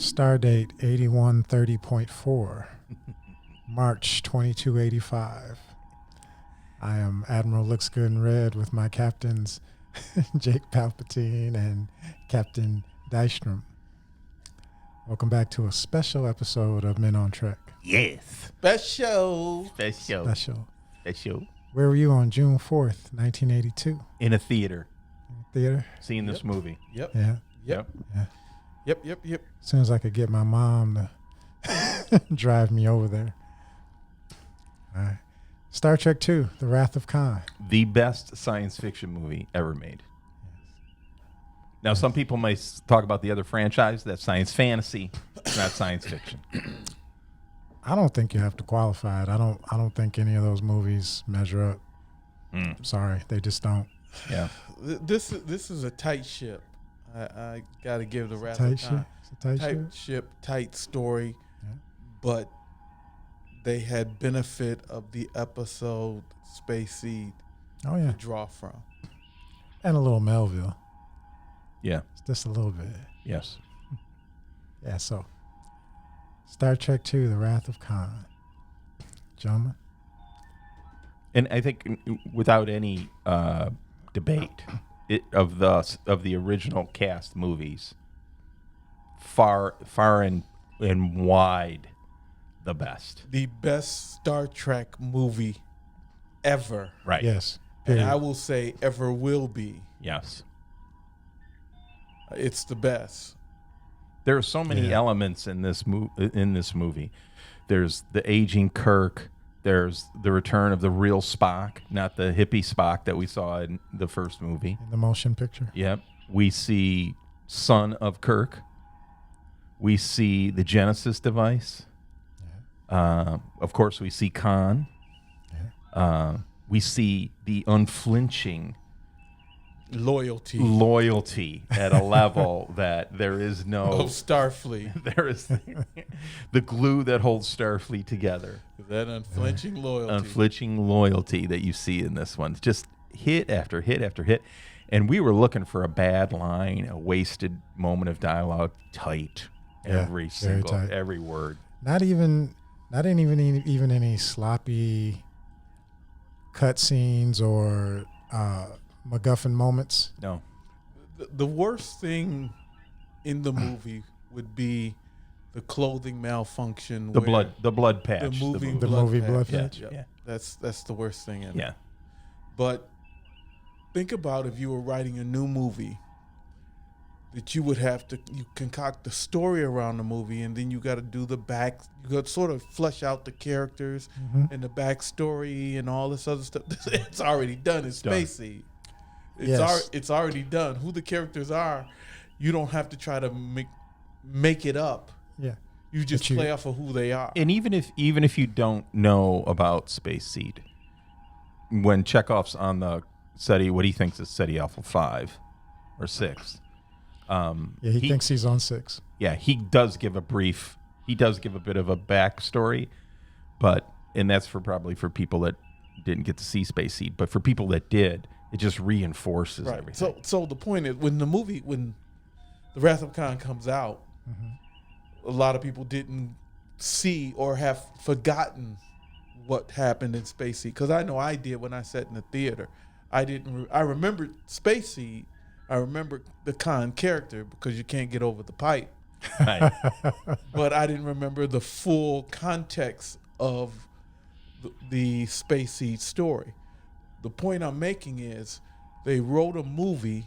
Stardate 8130.4, March 2285. I am Admiral Looks Good in Red with my captains, Jake Palpatine and Captain Daystrom. Welcome back to a special episode of Men on Trek. Yes. Special. Where were you on June 4th, 1982? In a theater. Theater? Seeing this movie. Yep. Yeah. Yep. Yeah. Yep. As soon as I could get my mom to drive me over there. All right. Star Trek II, The Wrath of Khan. The best science fiction movie ever made. Now, some people might talk about the other franchise. That's science fantasy. It's not science fiction. I don't think you have to qualify it. I don't think any of those movies measure up. I'm sorry, they just don't. Yeah. This is a tight ship. I got to give the Wrath Tight of Khan. ship. It's a tight ship. Ship, tight story. Yeah. But they had benefit of the episode Space Seed Oh yeah, to draw from. and a little Melville. Yeah. Just a little bit. Yes. Yeah. So, Star Trek II, The Wrath of Khan. Gentlemen. And I think without any debate of the original cast movies, far and wide the best. The best Star Trek movie ever. Right. Yes. And Period. I will say ever will be. Yes. It's the best. There are so many elements in this movie. There's the aging Kirk. There's the return of the real Spock, not the hippie Spock that we saw in the first movie. In the motion picture. Yep. We see son of Kirk. We see the Genesis device. Of course, we see Khan. Yeah. We see the unflinching Loyalty at a level that there is no of Starfleet. there is the glue that holds Starfleet together. That unflinching loyalty. Unflinching loyalty that you see in this one. Just hit after hit after hit. And we were looking for a bad line, a wasted moment of dialogue. Tight. Yeah, Every word. Not even any sloppy cutscenes or MacGuffin moments. No. The worst thing in the movie would be the clothing malfunction. The blood patch. The movie blood patch. Yep. Yeah. That's the worst thing in it. Yeah. But think about if you were writing a new movie that you would have to concoct the story around the movie, and then you got to do the back. You got to sort of flesh out the characters and the backstory and all this other stuff. It's already done in Space Seed. It's already done. Who the characters are, you don't have to try to make it up. Yeah. You just play off of who they are. And even if you don't know about Space Seed, when Chekhov's on the SETI, what he thinks is SETI Alpha 5 or 6. He thinks he's on 6. Yeah, he does give a bit of a backstory, and that's probably for people that didn't get to see Space Seed, but for people that did, it just reinforces everything. So the point is, when The Wrath of Khan comes out, a lot of people didn't see or have forgotten what happened in Space Seed, because I know I did when I sat in the theater. I remembered Space Seed. I remember the Khan character because you can't get over the pipe. Right. But I didn't remember the full context of the Space Seed story. The point I'm making is they wrote a movie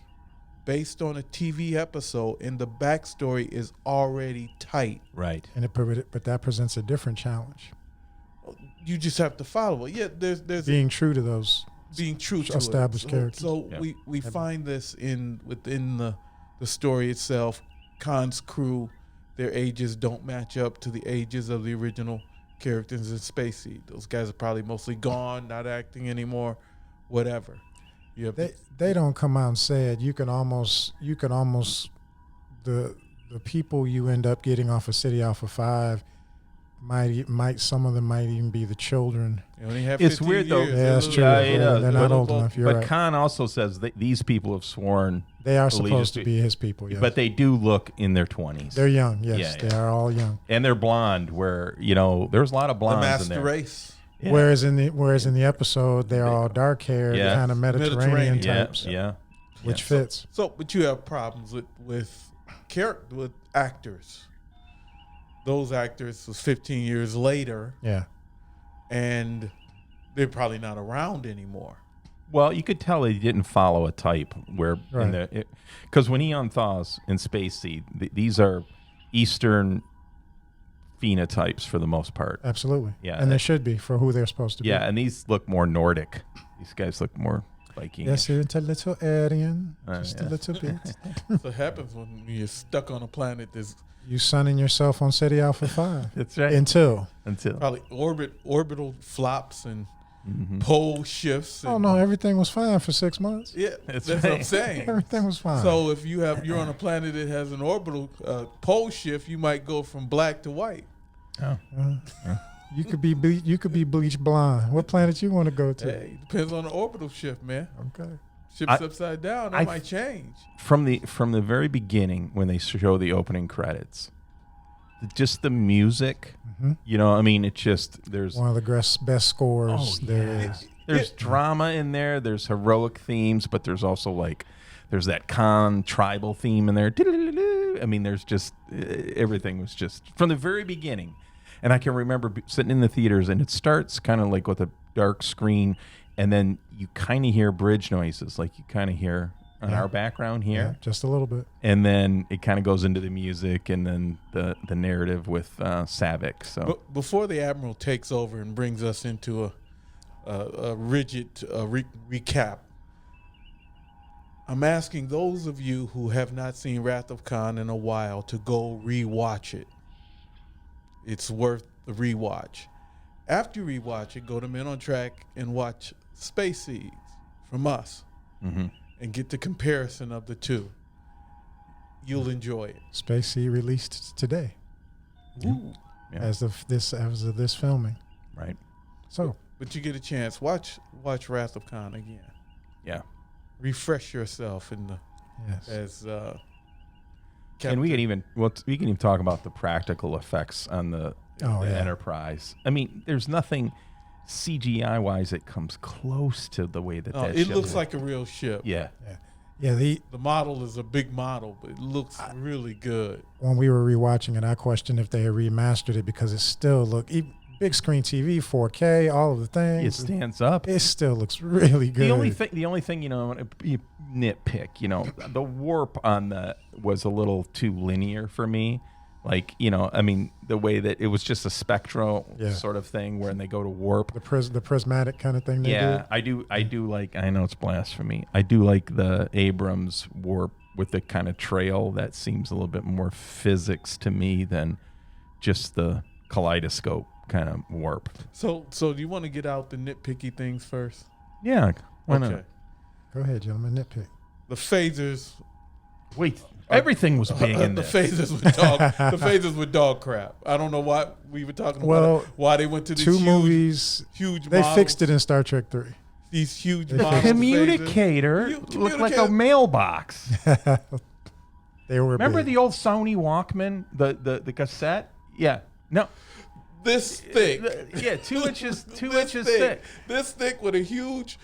based on a TV episode, and the backstory is already tight. Right. But that presents a different challenge. You just have to follow it. Yeah, there's being true to those. Being true to established characters. So we find this within the story itself. Khan's crew, their ages don't match up to the ages of the original characters in Space Seed. Those guys are probably mostly gone, not acting anymore, whatever. They don't come out and say it. You can almost the people you end up getting off of SETI Alpha 5 might some of them might even be the children. You only have it's 15 weird though. years. Yeah, that's true. They're not old enough. You're but right. Khan also says that these people have sworn They are supposed to be his people, yes. But they do look in their 20s. They're young, yes. They are all young. And they're blonde, where, there's a lot of blondes in there. The master race. Yeah. Whereas in the episode, they're all dark-haired, kind of Mediterranean types. Yeah. Which fits. But you have problems with actors. Those actors was 15 years later. Yeah. And they're probably not around anymore. Well, you could tell he didn't follow a type because when he unthaws in Space Seed, these are Eastern phenotypes for the most part. Absolutely. Yeah. And they should be for who they're supposed to be. Yeah, and these look more Nordic. These guys look more Viking. Yes, you're into a little Aryan, just a little bit. That's what happens when you're stuck on a planet that's... You sunning yourself on Ceti Alpha 5. That's right. Until. Probably orbital flops and pole shifts. Oh, no, everything was fine for 6 months. Yeah, that's what I'm saying. Everything was fine. So if you're on a planet that has an orbital pole shift, you might go from black to white. Oh. You could be bleached blonde. What planet you want to go to? Hey, depends on the orbital shift, man. Okay. Ship's upside down, that might change. From the very beginning, when they show the opening credits, just the music, it's just, there's one of the best scores there is. There's drama in there. There's heroic themes, but there's also there's that Khan tribal theme in there. I mean, there's just, everything was just, from the very beginning. And I can remember sitting in the theaters, and it starts kind of like with a dark screen, and then you kind of hear bridge noises, like you kind of hear on our background here. Yeah, just a little bit. And then it kind of goes into the music and then the narrative with Savick. So before the Admiral takes over and brings us into a rigid recap, I'm asking those of you who have not seen Wrath of Khan in a while to go rewatch it. It's worth the rewatch. After you rewatch it, go to Men on Track and watch Space Seeds from us and get the comparison of the two. You'll enjoy it. Space Seed released today. Ooh. Yeah. As of this filming. Right. So, but you get a chance. Watch Wrath of Khan again. Yeah. Refresh yourself in the as and we can even talk about the practical effects on the Enterprise. I mean, there's nothing CGI wise that comes close to the way that it looks like a real ship. Yeah. The model is a big model, but it looks really good. When we were rewatching it, I questioned if they had remastered it because it still looked big screen TV, 4K, all of the things. It stands up. It still looks really good. The only thing you nitpick, the warp on was a little too linear for me. The way that it was just a spectral sort of thing when they go to warp. The prismatic kind of thing they do. I do like, I know it's blasphemy. I do like the Abrams warp with the kind of trail that seems a little bit more physics to me than just the kaleidoscope kind of warp. So do you want to get out the nitpicky things first? Yeah, why not? Go ahead, gentlemen, nitpick. The phasers. Wait, everything was big in the there. The phasers with dog crap. I don't know why we were talking about why they went to these movies. Huge they models. Fixed it in Star Trek 3. These huge the communicator looked like a mailbox. They were. Remember big. the old Sony Walkman, the cassette? Yeah. No. This thick. 2 inches thick. This thick with a huge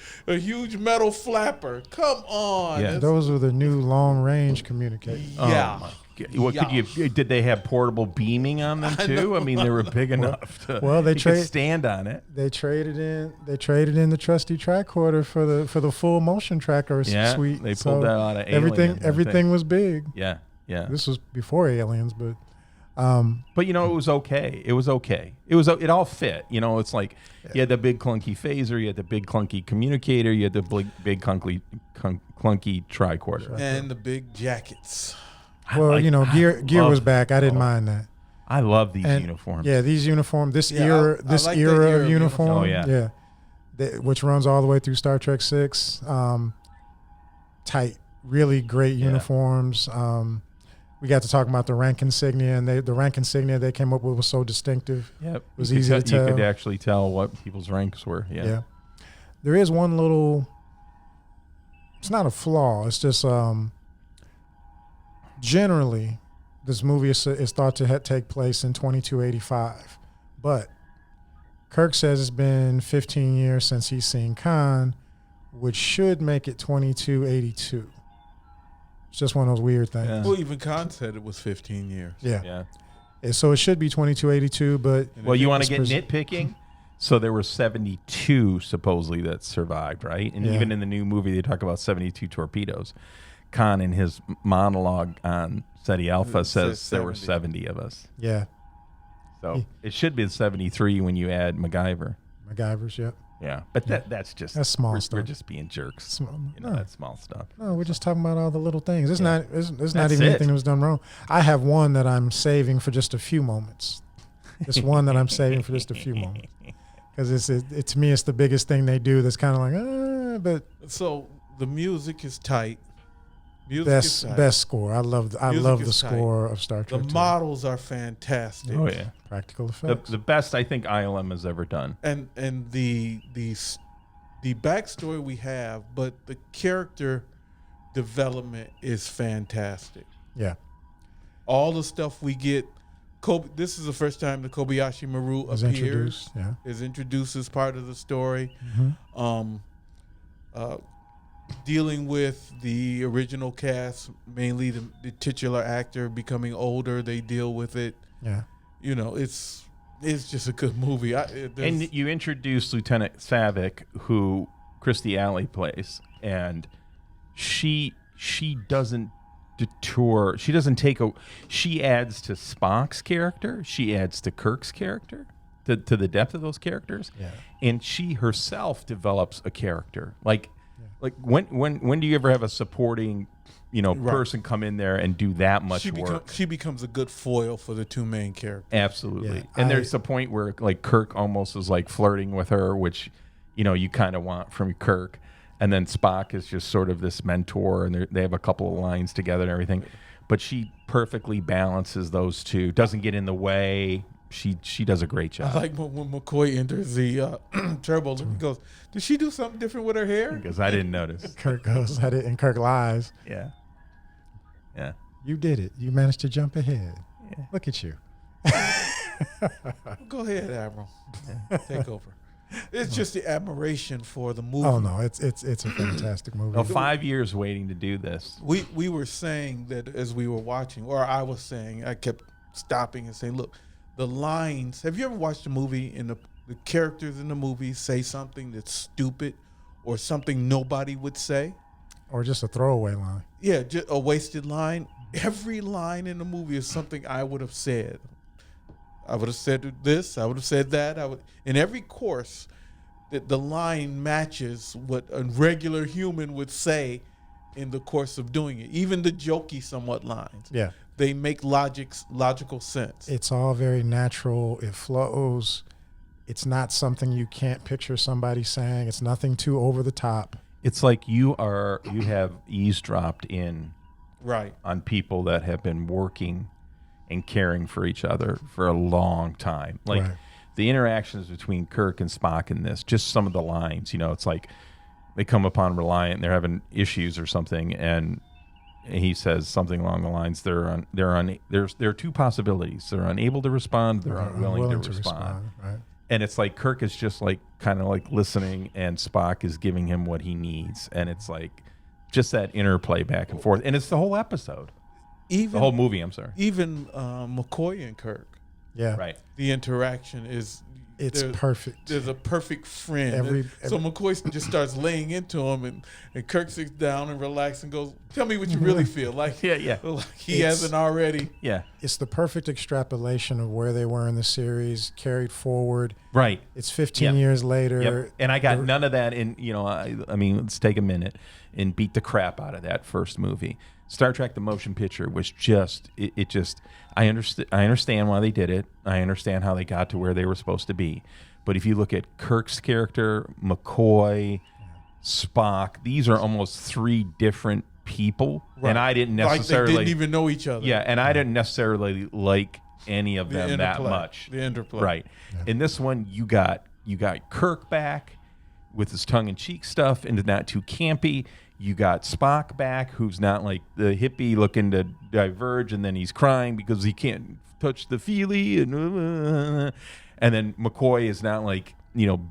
metal flapper. Come on. Yeah. Those were the new long range communicators. Yeah. Did they have portable beaming on them too? I mean, they were big enough to. Well, they could stand on it. They traded in the trusty tricorder for the full motion tracker suite. They pulled that out of Alien. Everything was big. Yeah. This was before Aliens, but. But it was okay. It all fit. It's like you had the big clunky phaser, you had the big clunky communicator, you had the big clunky tricorder, and the big jackets. Well, gear was back. I didn't mind that. I love these uniforms. Yeah, these uniforms. This era of uniform. Oh yeah. Which runs all the way through Star Trek 6. Tight, really great uniforms. We got to talk about the rank insignia, and the rank insignia they came up with was so distinctive. Yep. It was easy to tell. You could actually tell what people's ranks were. Yeah. There is one little, it's not a flaw. It's just generally, this movie is thought to take place in 2285, but Kirk says it's been 15 years since he's seen Khan, which should make it 2282. It's just one of those weird things. Yeah. Well, even Khan said it was 15 years. Yeah. So it should be 2282, but well, you want to get nitpicking? So there were 72 supposedly that survived, right? And even in the new movie, they talk about 72 torpedoes. Khan, in his monologue on SETI Alpha, says there were 70 of us. Yeah. So it should be 73 when you add MacGyver's, yep. Yeah, but that's small stuff. We're just being jerks. That's small stuff. No, we're just talking about all the little things. It's not even it. anything that was done wrong. I have one that I'm saving for just a few moments. Just one that I'm saving for just a few moments. Because to me, it's the biggest thing they do. That's kind of like, but so the music is tight. Best score. I love the score of Star Trek. The models are fantastic. Oh yeah, practical effects. The best I think ILM has ever done. And the backstory we have, but the character development is fantastic. Yeah. All the stuff we get. This is the first time the Kobayashi Maru appears. Is introduced as part of the story. Mm-hmm. Dealing with the original cast, mainly the titular actor becoming older, they deal with it. Yeah, it's just a good movie. And you introduce Lieutenant Savick, who Christy Alley plays, and she doesn't detour. She doesn't she adds to Spock's character. She adds to Kirk's character, to the depth of those characters. Yeah, and she herself develops a character. Like when do you ever have a supporting, person come in there and do that much work? She becomes a good foil for the two main characters. Absolutely. Yeah, and there's a point where like Kirk almost is like flirting with her, which you kind of want from Kirk. And then Spock is just sort of this mentor, and they have a couple of lines together and everything. But she perfectly balances those two, doesn't get in the way. She does a great job. I like when McCoy enters the turbo loop. He goes, "Did she do something different with her hair?" Because I didn't notice. Kirk goes, and Kirk lies. Yeah. You did it. You managed to jump ahead. Yeah. Look at you. Go ahead, Admiral. Take over. It's just the admiration for the movie. Oh no, it's a fantastic movie. No, 5 years waiting to do this. We were saying that as we were watching, or I was saying, I kept stopping and saying, look, the lines. Have you ever watched a movie and the characters in the movie say something that's stupid or something nobody would say? Or just a throwaway line. Yeah, just a wasted line. Every line in the movie is something I would have said. I would have said this. I would have said that. In every course, the line matches what a regular human would say in the course of doing it. Even the jokey somewhat lines. Yeah. They make logical sense. It's all very natural. It flows. It's not something you can't picture somebody saying. It's nothing too over the top. It's like you have eavesdropped in on people that have been working and caring for each other for a long time. Like the interactions between Kirk and Spock in this, just some of the lines, it's like they come upon Reliant and they're having issues or something, and he says something along the lines, there are two possibilities. They're unable to respond, they're unwilling to respond. Right. And it's like Kirk is just like kind of like listening, and Spock is giving him what he needs. And it's like just that interplay back and forth. And it's the whole episode. The whole movie, I'm sorry. Even McCoy and Kirk. Yeah. Right. The interaction is... It's perfect. There's a perfect friend. So McCoy just starts laying into him, and Kirk sits down and relaxes and goes, "Tell me what you really feel." Like, like he hasn't already. Yeah. It's the perfect extrapolation of where they were in the series, carried forward. Right. It's 15 years later. Yep. And I got none of that in, I mean, let's take a minute and beat the crap out of that first movie. Star Trek the Motion Picture was just, I understand why they did it. I understand how they got to where they were supposed to be. But if you look at Kirk's character, McCoy, Spock, these are almost three different people. Right. And I didn't necessarily... Like they didn't even know each other. Yeah, and I didn't necessarily like any of them that much. The interplay. Right. Yeah. In this one, you got Kirk back. with his tongue-in-cheek stuff and not too campy. You got Spock back, who's not like the hippie looking to diverge, and then he's crying because he can't touch the feely, and then McCoy is not like,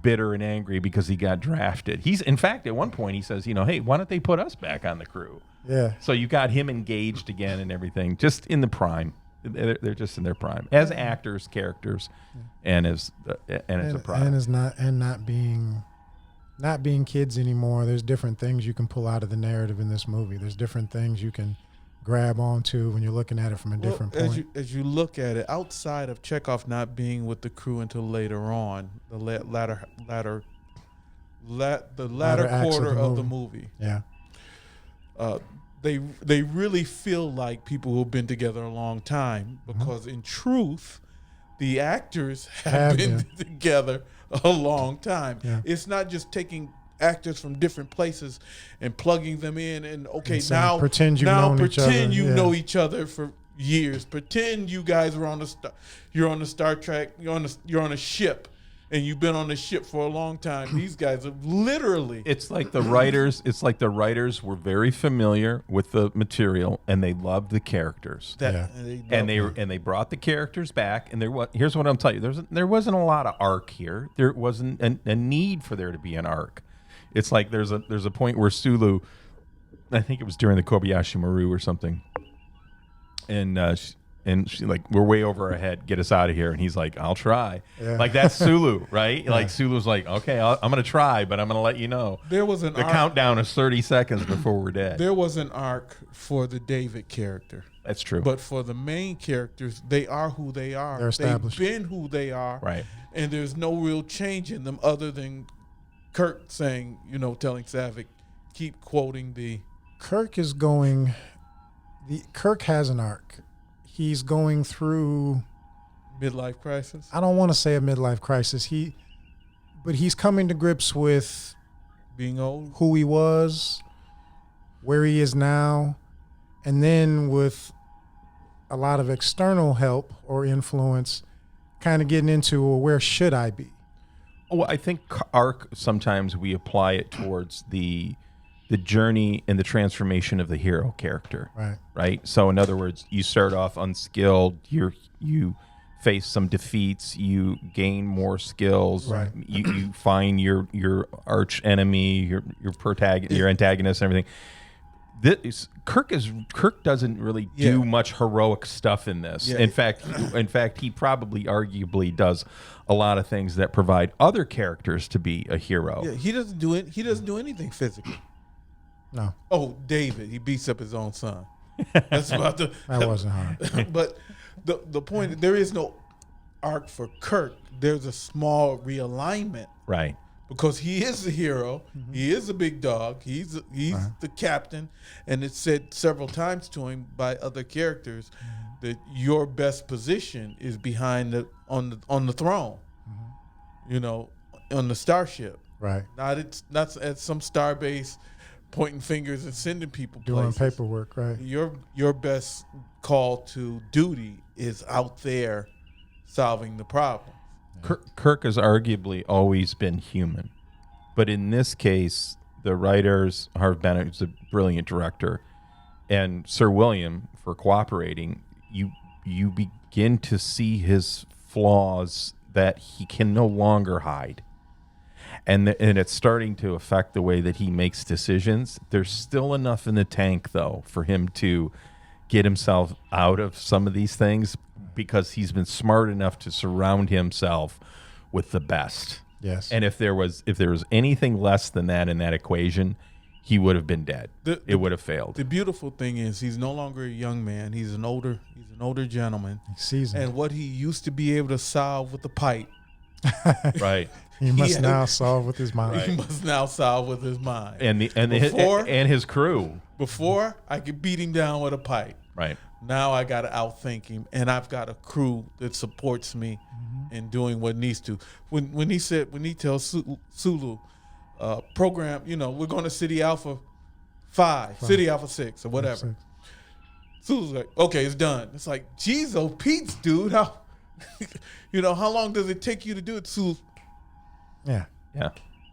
bitter and angry because he got drafted. He's, in fact, at one point he says, hey, why don't they put us back on the crew? Yeah. So you got him engaged again and everything, just in the prime. They're just in their prime as actors, characters, and as a product, and not being kids anymore. There's different things you can pull out of the narrative in this movie. There's different things you can grab onto when you're looking at it from a different point. As you look at it, outside of Chekhov not being with the crew until later on, the latter quarter of the movie. Yeah. They really feel like people who've been together a long time, because in truth, the actors have been together a long time. Yeah. It's not just taking actors from different places and plugging them in and now pretend you know each other for years. Pretend you guys were you're on the Star Trek, you're on a ship, and you've been on the ship for a long time. These guys are literally. It's like the writers were very familiar with the material and they loved the characters. And they brought the characters back. And here's what I'm telling you: there wasn't a lot of arc here. There wasn't a need for there to be an arc. It's like there's a point where Sulu, I think it was during the Kobayashi Maru or something, and she's like, we're way over our head. Get us out of here. And he's like, I'll try. Yeah. Like, that's Sulu, right? Yeah. Like, Sulu's like, okay, I'm going to try, but I'm going to let you know. There was the countdown is 30 seconds before we're dead. There was an arc for the David character. That's true. But for the main characters, they are who they are. They're established. They've been who they are. Right. And there's no real change in them other than Kirk saying, telling Savick, keep quoting the... Kirk has an arc. He's going through midlife crisis. I don't want to say a midlife crisis. But he's coming to grips with being old, who he was, where he is now, and then with a lot of external help or influence, kind of getting into, well, where should I be? Well, I think arc, sometimes we apply it towards the journey and the transformation of the hero character. Right. So in other words, you start off unskilled, you face some defeats, you gain more skills, right. you find your arch enemy, your antagonist and everything. Kirk doesn't really do much heroic stuff in this. In fact, he probably arguably does a lot of things that provide other characters to be a hero. Yeah, he doesn't do it. He doesn't do anything physically. No. Oh, David, he beats up his own son. That's about that wasn't hard. But the point, there is no arc for Kirk. There's a small realignment. Right. Because he is the hero. Mm-hmm. He is a big dog. He's the captain. And it's said several times to him by other characters that your best position is behind on the throne. Mm-hmm. On the starship. Right. Not at some starbase pointing fingers and sending people doing places. Paperwork, right? Your best call to duty is out there solving the problem. Kirk has arguably always been human, but in this case, the writers, Harv Bennett, who's a brilliant director, and Sir William for cooperating, you begin to see his flaws that he can no longer hide. And it's starting to affect the way that he makes decisions. There's still enough in the tank, though, for him to get himself out of some of these things because he's been smart enough to surround himself with the best. Yes. And if there was anything less than that in that equation, he would have been dead. It would have failed. The beautiful thing is he's no longer a young man. He's an older gentleman. He's seasoned. And what he used to be able to solve with the pipe. Right. He must now solve with his mind. He must now solve with his mind. And his crew. Before, I could beat him down with a pipe. Right. Now I got to outthink him, and I've got a crew that supports me in doing what needs to. When he tells Sulu, program, we're going to City Alpha 5, City Alpha 6, or whatever. Sulu's like, okay, it's done. It's like, geez, oh Pete's, dude, how long does it take you to do it, Sulu? Yeah.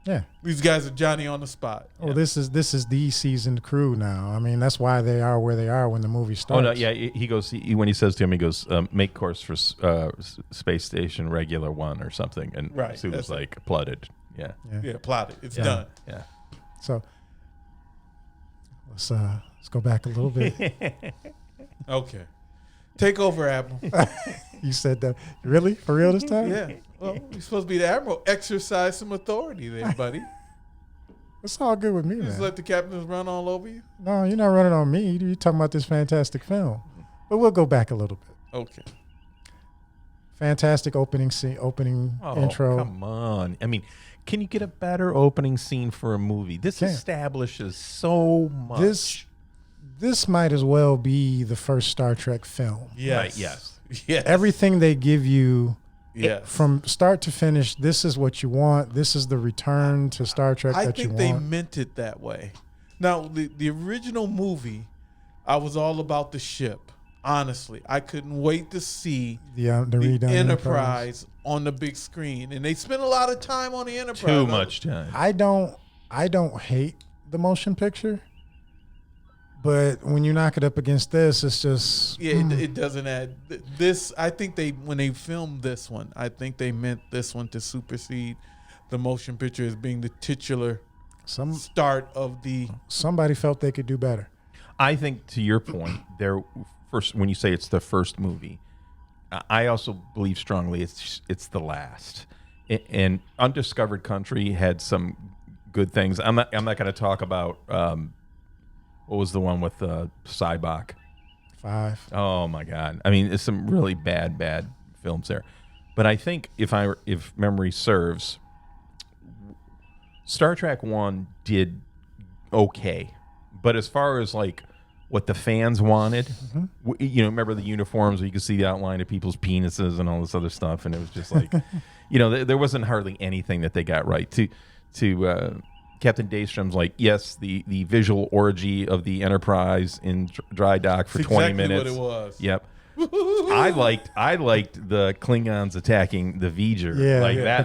Yeah. These guys are Johnny on the spot. Well, this is the seasoned crew now. I mean, that's why they are where they are when the movie starts. Oh no, yeah. He goes when he says to him, he goes, "Make course for Space Station Regular 1 or something," and Right, Sulu's that's like plotted. Yeah. Yeah, plotted. It's Yeah. done. Yeah. So let's go back a little bit. Okay. Take over, Admiral. You said that really for real this time? Yeah. Well, you're supposed to be the Admiral. Exercise some authority there, buddy. It's all good with me, Just man. let the captains run all over you. No, you're not running on me. You're talking about this fantastic film. But we'll go back a little bit. Okay. Fantastic opening scene, intro. Come on. I mean, can you get a better opening scene for a movie? This establishes so much. This might as well be the first Star Trek film. Yes. Right, yes. Yes. Everything they give you Yes. from start to finish, this is what you want. This is the return to Star Trek I that you think they want. meant it that way. Now, the original movie, I was all about the ship. Honestly, I couldn't wait to see The the redone Enterprise on the big screen, and they spent a lot of time on the Enterprise. Too much time. I don't hate the motion picture, but when you knock it up against this, it's just It doesn't add this. I think when they filmed this one, I think they meant this one to supersede the motion picture as being the titular start of the. somebody felt they could do better. I think, to your point, when you say it's the first movie, I also believe strongly it's the last. And Undiscovered Country had some good things. I'm not going to talk about what was the one with Cybok. 5. Oh my God! I mean, it's some really bad films there. But I think if memory serves, Star Trek 1 did okay. But as far as like what the fans wanted, remember the uniforms where you could see the outline of people's penises and all this other stuff, and it was just like, there wasn't hardly anything that they got right. To Captain Daystrom's like, yes, the visual orgy of the Enterprise in dry dock for 20 minutes. What it was. Yep. I liked the Klingons attacking the V'ger. Yeah, like yeah,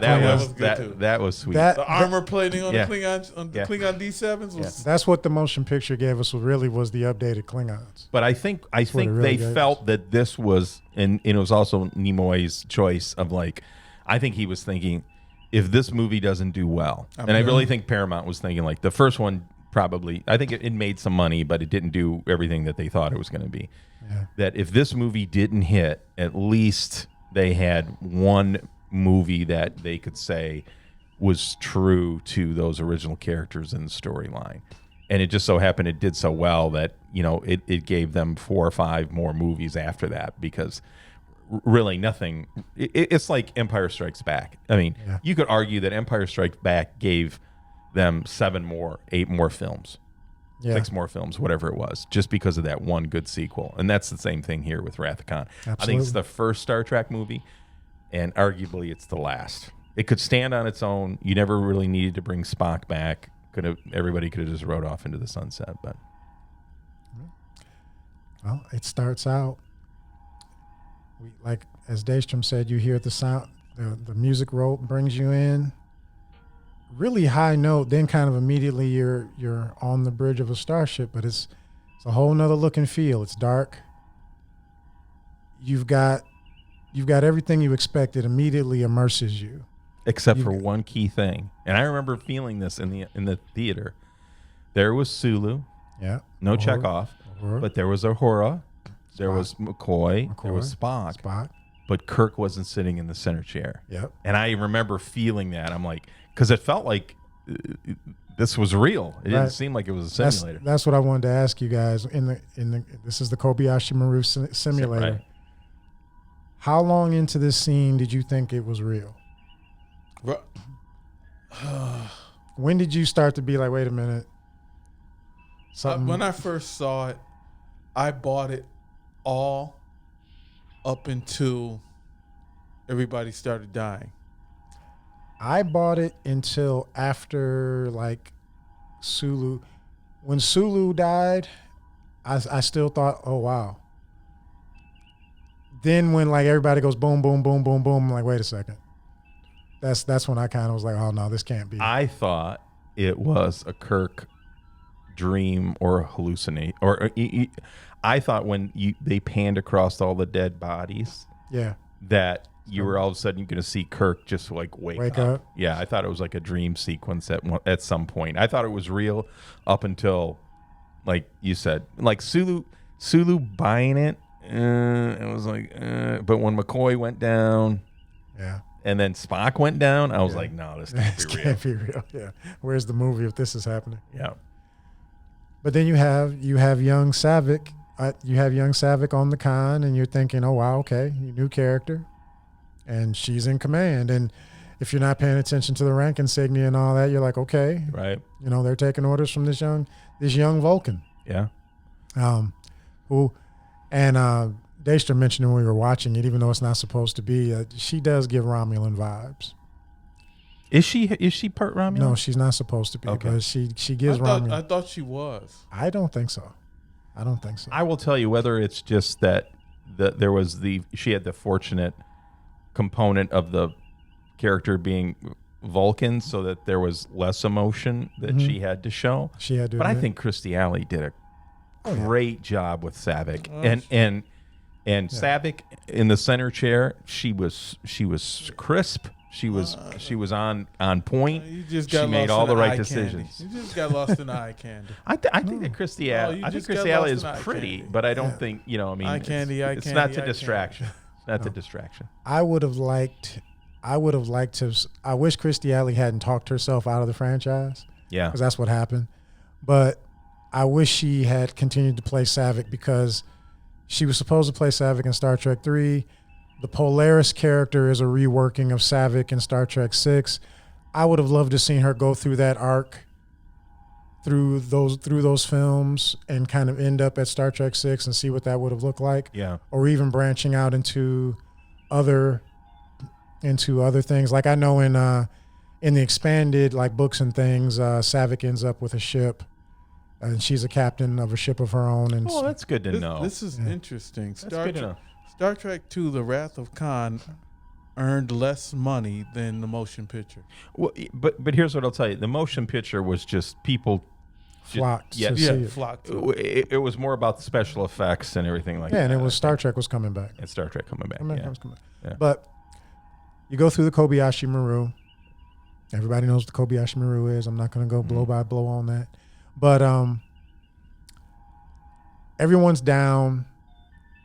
that was sweet. The armor plating on Yeah. the Klingons, on the Klingon D7s was. That's what the motion picture gave us. Was the updated Klingons. But I think what it really they gave felt that this was, and it was also Nimoy's choice of like, I think he was thinking, if this movie doesn't do well, and I really think Paramount was thinking like the first one probably, I think it made some money, but it didn't do everything that they thought it was going to be. Yeah. That if this movie didn't hit, at least they had one movie that they could say was true to those original characters in the storyline. And it just so happened it did so well that, it gave them 4 or 5 more movies after that, because really nothing. It's like Empire Strikes Back. I mean, you could argue that Empire Strikes Back gave them 8 more films. 6 more films, whatever it was, just because of that one good sequel. And that's the same thing here with Wrath of Khan. Absolutely. I think it's the first Star Trek movie, and arguably it's the last. It could stand on its own. You never really needed to bring Spock back. Everybody could have just rode off into the sunset. But well, it starts out. Like as Daystrom said, you hear the sound, the music roll brings you in. Really high note, then kind of immediately you're on the bridge of a starship, but it's a whole nother look and feel. It's dark. You've got everything you expect. It immediately immerses you. Except for one key thing. And I remember feeling this in the theater. There was Sulu. Yeah. No Chekhov. But there was Uhura. There was McCoy. There was Spock. But Kirk wasn't sitting in the center chair. Yep. And I remember feeling that. I'm like, because it felt like this was real. It didn't seem like it was a simulator. That's what I wanted to ask you guys. This is the Kobayashi Maru simulator. Right. How long into this scene did you think it was real? When did you start to be like, wait a minute? When I first saw it, I bought it all up until everybody started dying. I bought it until after like Sulu. When Sulu died, I still thought, oh wow. Then when like everybody goes boom, boom, boom, boom, boom, I'm like, wait a second. That's when I kind of was like, oh no, this can't be. I thought it was a Kirk dream or a hallucinate, or I thought when they panned across all the dead bodies, yeah, that you were all of a sudden going to see Kirk just like wake up. Yeah, I thought it was like a dream sequence at some point. I thought it was real up until, like you said, like Sulu buying it. It was like, but when McCoy went down, yeah, and then Spock went down, I was like, no, this can't be real. Can't be real. Yeah, where's the movie if this is happening? Yeah. But then you have young Savick. You have young Savick on the con, and you're thinking, oh wow, okay, new character, and she's in command. And if you're not paying attention to the rank insignia and all that, you're like, okay, Right. they're taking orders from this young Vulcan. Yeah. Daystrom mentioned when we were watching it, even though it's not supposed to be, she does give Romulan vibes. Is she part Romulan? No, she's not supposed to be, Okay. but she gives Romulan. I thought she was. I don't think so. I will tell you whether it's just that she had the fortunate component of the character being Vulcan, so that there was less emotion that she had to show. She had to. But I think Kirstie Alley did a great job with Savick, and Savick in the center chair. She was crisp. She was on point. You just got she made all the right decisions. Candy. You just got lost in the eye candy. I think that Kirstie Alley is pretty, candy. but I don't think eye candy. It's not the distraction. It's not the distraction. I would have liked to. I wish Kirstie Alley hadn't talked herself out of the franchise. Yeah, because that's what happened. But I wish she had continued to play Savick, because she was supposed to play Savick in Star Trek 3. The Polaris character is a reworking of Savick in Star Trek 6. I would have loved to seen her go through that arc through those films and kind of end up at Star Trek 6 and see what that would have looked like. Yeah. Or even branching out into other things. Like I know in the expanded like books and things, Savick ends up with a ship, and she's a captain of a ship of her own. And that's good to know. This is interesting. That's good to know. Star Trek II: The Wrath of Khan earned less money than the motion picture. Well, but here's what I'll tell you: the motion picture was just people flocked. Flocked. It was more about the special effects and everything like that. Yeah, and it was Star Trek was coming back. And Star Trek coming back. Yeah. But you go through the Kobayashi Maru. Everybody knows what the Kobayashi Maru is. I'm not going to go blow by blow on that. But everyone's down.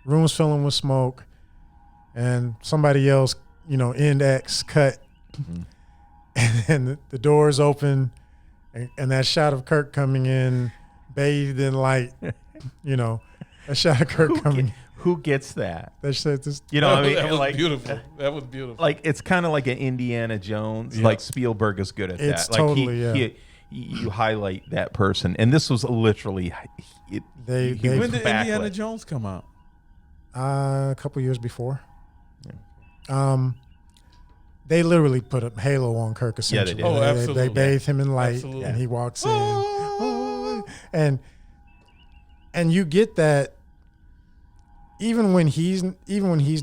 Room's filling with smoke. And somebody yells, end X, cut. Mm-hmm. And then the doors open. And that shot of Kirk coming in, bathed in light, a shot of Kirk coming. Who gets that? That was beautiful. That was beautiful. Like it's kind of like an Indiana Jones. Like Spielberg is good at that. It's totally, you highlight that person, and this was literally. When did Indiana Jones come out? A couple years before. Yeah. They literally put a halo on Kirk, essentially. Yeah, they did. Absolutely. They bathe him in light, absolutely. And he walks in. And you get that even when he's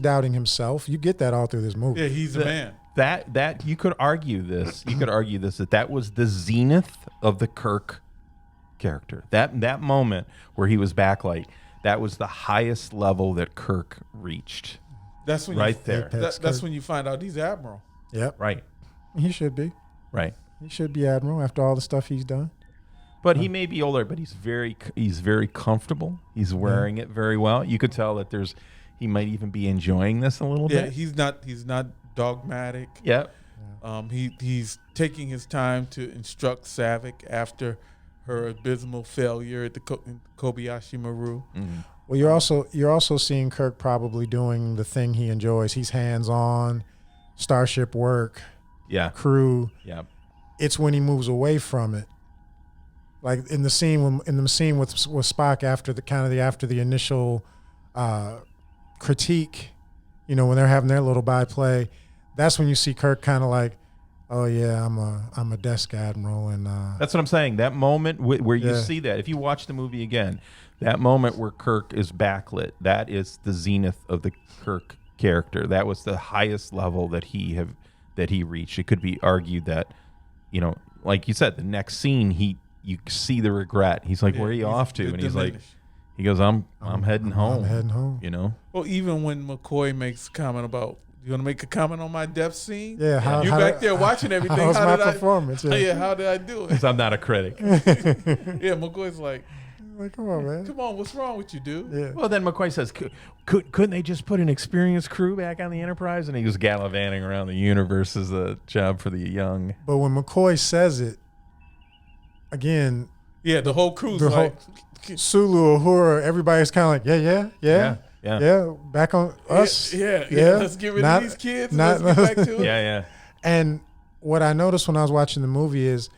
doubting himself, you get that all through this movie. Yeah, he's a man. That you could argue this. That was the zenith of the Kirk character. That moment where he was backlight, that was the highest level that Kirk reached. That's when that's when you find out he's Admiral. Yep. Right. He should be. Right. He should be Admiral after all the stuff he's done. But he may be older, but he's very comfortable. He's wearing it very well. You could tell that he might even be enjoying this a little bit. Yeah, he's not dogmatic. Yep. He's taking his time to instruct Savick after her abysmal failure at the Kobayashi Maru. Mm-hmm. Well, you're also seeing Kirk probably doing the thing he enjoys. He's hands-on, starship work, crew. Yeah. It's when he moves away from it, like in the scene with Spock after the initial critique, when they're having their little byplay. That's when you see Kirk kind of like, oh yeah, I'm a desk admiral, and that's what I'm saying. That moment where you see that, if you watch the movie again, that moment where Kirk is backlit, that is the zenith of the Kirk character. That was the highest level that he that he reached. It could be argued that, like you said, the next scene you see the regret. He's like, "Where are you off to?" And he's like, he goes, "I'm heading home." I'm heading home. Well, even when McCoy makes a comment about, "You want to make a comment on my death scene?" Yeah, you back there watching everything. How's my performance? Yeah, how did I do it? Because I'm not a critic. Yeah, McCoy's like, come on, man. Come on, what's wrong with you, dude? Yeah. Well, then McCoy says, couldn't they just put an experienced crew back on the Enterprise? And he was gallivanting around the universe as a job for the young. But when McCoy says it, again, yeah, the whole crew's like, Sulu, Uhura, everybody's kind of like, yeah, back on us. Yeah. Let's get rid of these kids. Let's get back to it. Yeah. And what I noticed when I was watching the movie is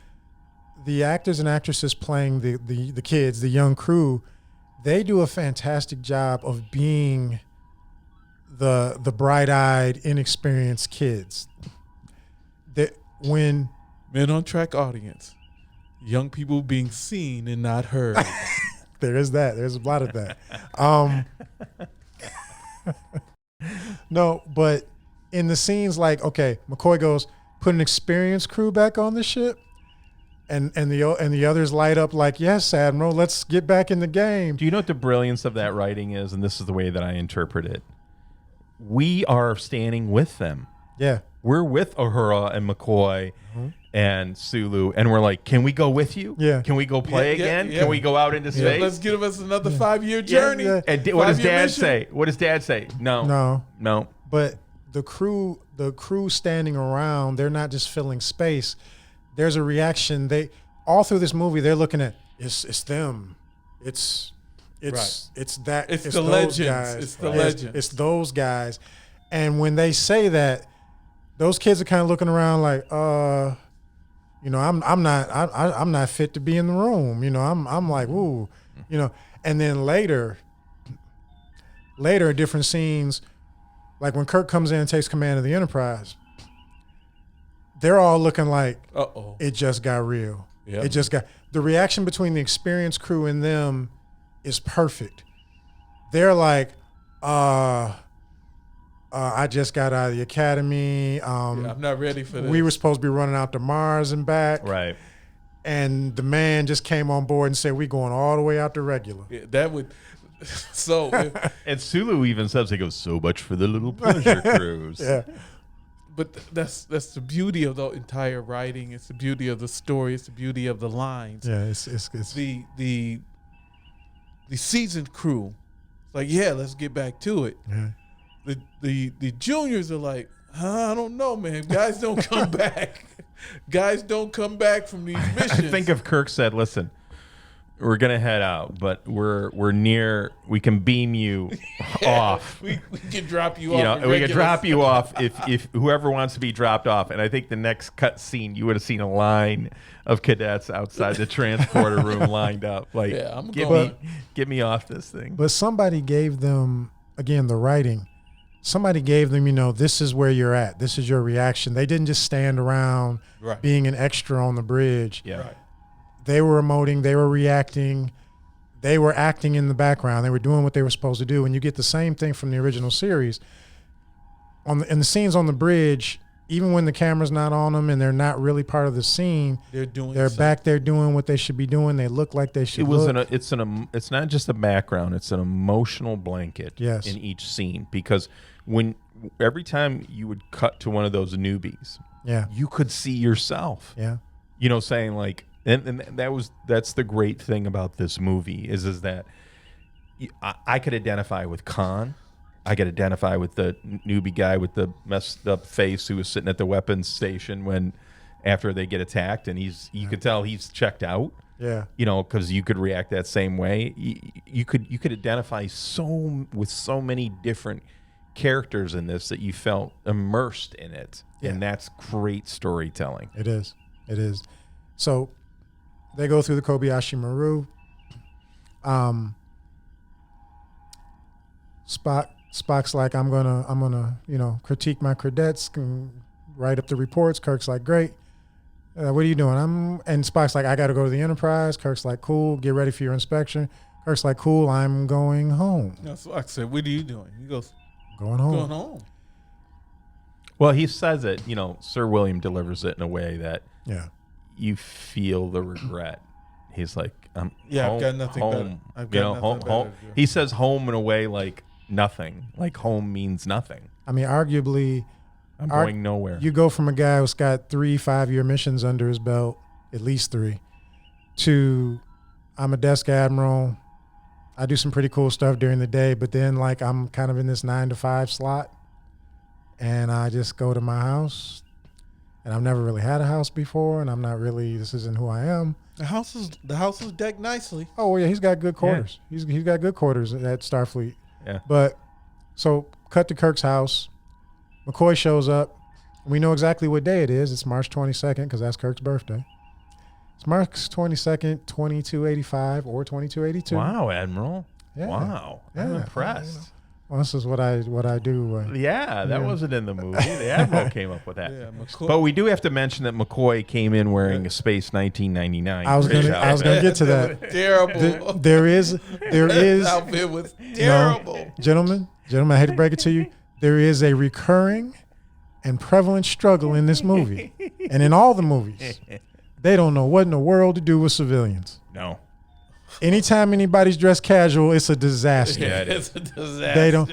the actors and actresses playing the kids, the young crew, they do a fantastic job of being the bright-eyed, inexperienced kids. That when Men on Track audience, young people being seen and not heard. there is that. There's a lot of that. No, but in the scenes like, okay, McCoy goes, put an experienced crew back on the ship, and the others light up like, yes, Admiral, let's get back in the game. Do you know what the brilliance of that writing is? And this is the way that I interpret it. We are standing with them. Yeah. We're with Uhura and McCoy and Sulu, and we're like, can we go with you? Yeah. Can we go play again? Yeah. Can we go out into space? Let's give us another 5-year journey. Yeah. And what does Dad mission. say? What does Dad say? No. But the crew standing around, they're not just filling space. There's a reaction. They all through this movie, they're looking at it's them. It's Right. it's that It's the those legends. guys. It's the legends. It's those guys. And when they say that, those kids are kind of looking around like, I'm not fit to be in the room. I'm like, ooh, And then later, different scenes, like when Kirk comes in and takes command of the Enterprise, they're all looking like, it just got real. Yep. It just got the reaction between the experienced crew and them is perfect. They're like, I just got out of the academy. I'm not ready for this. We were supposed to be running out to Mars and back. Right. And the man just came on board and said, we going all the way out to regular. Yeah, that would. So. And Sulu even says, he goes, so much for the little pleasure cruise. Yeah. But that's the beauty of the entire writing. It's the beauty of the story. It's the beauty of the lines. Yeah, it's the seasoned crew. It's like, yeah, let's get back to it. Yeah. The juniors are like, I don't know, man. Guys don't come back. Guys don't come back from these missions. I think if Kirk said, listen, we're going to head out, but we're near, we can beam you off. We can drop you off. We can drop you off if whoever wants to be dropped off. And I think the next cut scene, you would have seen a line of cadets outside the transporter room lined up. Like, get me off this thing. But somebody gave them, again, the writing. Somebody gave them, this is where you're at. This is your reaction. They didn't just stand around being an extra on the bridge. Yeah. Right. They were emoting. They were reacting. They were acting in the background. They were doing what they were supposed to do. And you get the same thing from the original series. In the scenes on the bridge, even when the camera's not on them and they're not really part of the scene, they're back there doing what they should be doing. They look like they should look. It's not just a background. It's an emotional blanket in each scene, because every time you would cut to one of those newbies, you could see yourself. Yeah. Saying like, and that's the great thing about this movie is that I could identify with Khan. I could identify with the newbie guy with the messed up face who was sitting at the weapons station after they get attacked, and you could tell he's checked out. Yeah. Because you could react that same way. You could identify with so many different characters in this that you felt immersed in it, and that's great storytelling. It is. So they go through the Kobayashi Maru. Spock's like, I'm gonna critique my cadets and write up the reports. Kirk's like, great. What are you doing? And Spock's like, I got to go to the Enterprise. Kirk's like, cool. Get ready for your inspection. Kirk's like, cool. I'm going home. Spock said, what are you doing? He goes, going home. Going home. Well, he says it. Sir William delivers it in a way that Yeah. you feel the regret. He's like, I've home, got nothing home, better. I've got home, nothing home. better to do. He says home in a way like nothing. Like home means nothing. I mean, arguably, I'm going nowhere. you go from a guy who's got 3 5-year missions under his belt, at least 3, to I'm a desk admiral. I do some pretty cool stuff during the day, but then like I'm kind of in this 9 to 5 slot, and I just go to my house, and I've never really had a house before, and I'm not really, this isn't who I am. The house is decked nicely. Oh well, yeah, he's got good quarters. He's got good quarters at Starfleet. Yeah. But so cut to Kirk's house. McCoy shows up. We know exactly what day it is. It's March 22nd because that's Kirk's birthday. It's March 22nd, 2285 or 2282. Wow, Admiral. Yeah. Wow. I'm Yeah. impressed. Well, this is what I do. Yeah, that wasn't in the movie. The Admiral came up with that. Yeah, McCoy. But we do have to mention that McCoy came in wearing a Space 1999. I was gonna get to that. Terrible. There is That outfit was terrible. Gentlemen, I hate to break it to you. There is a recurring and prevalent struggle in this movie, and in all the movies. They don't know what in the world to do with civilians. No. Anytime anybody's dressed casual, it's a disaster. Yeah, it It's a disaster. They don't.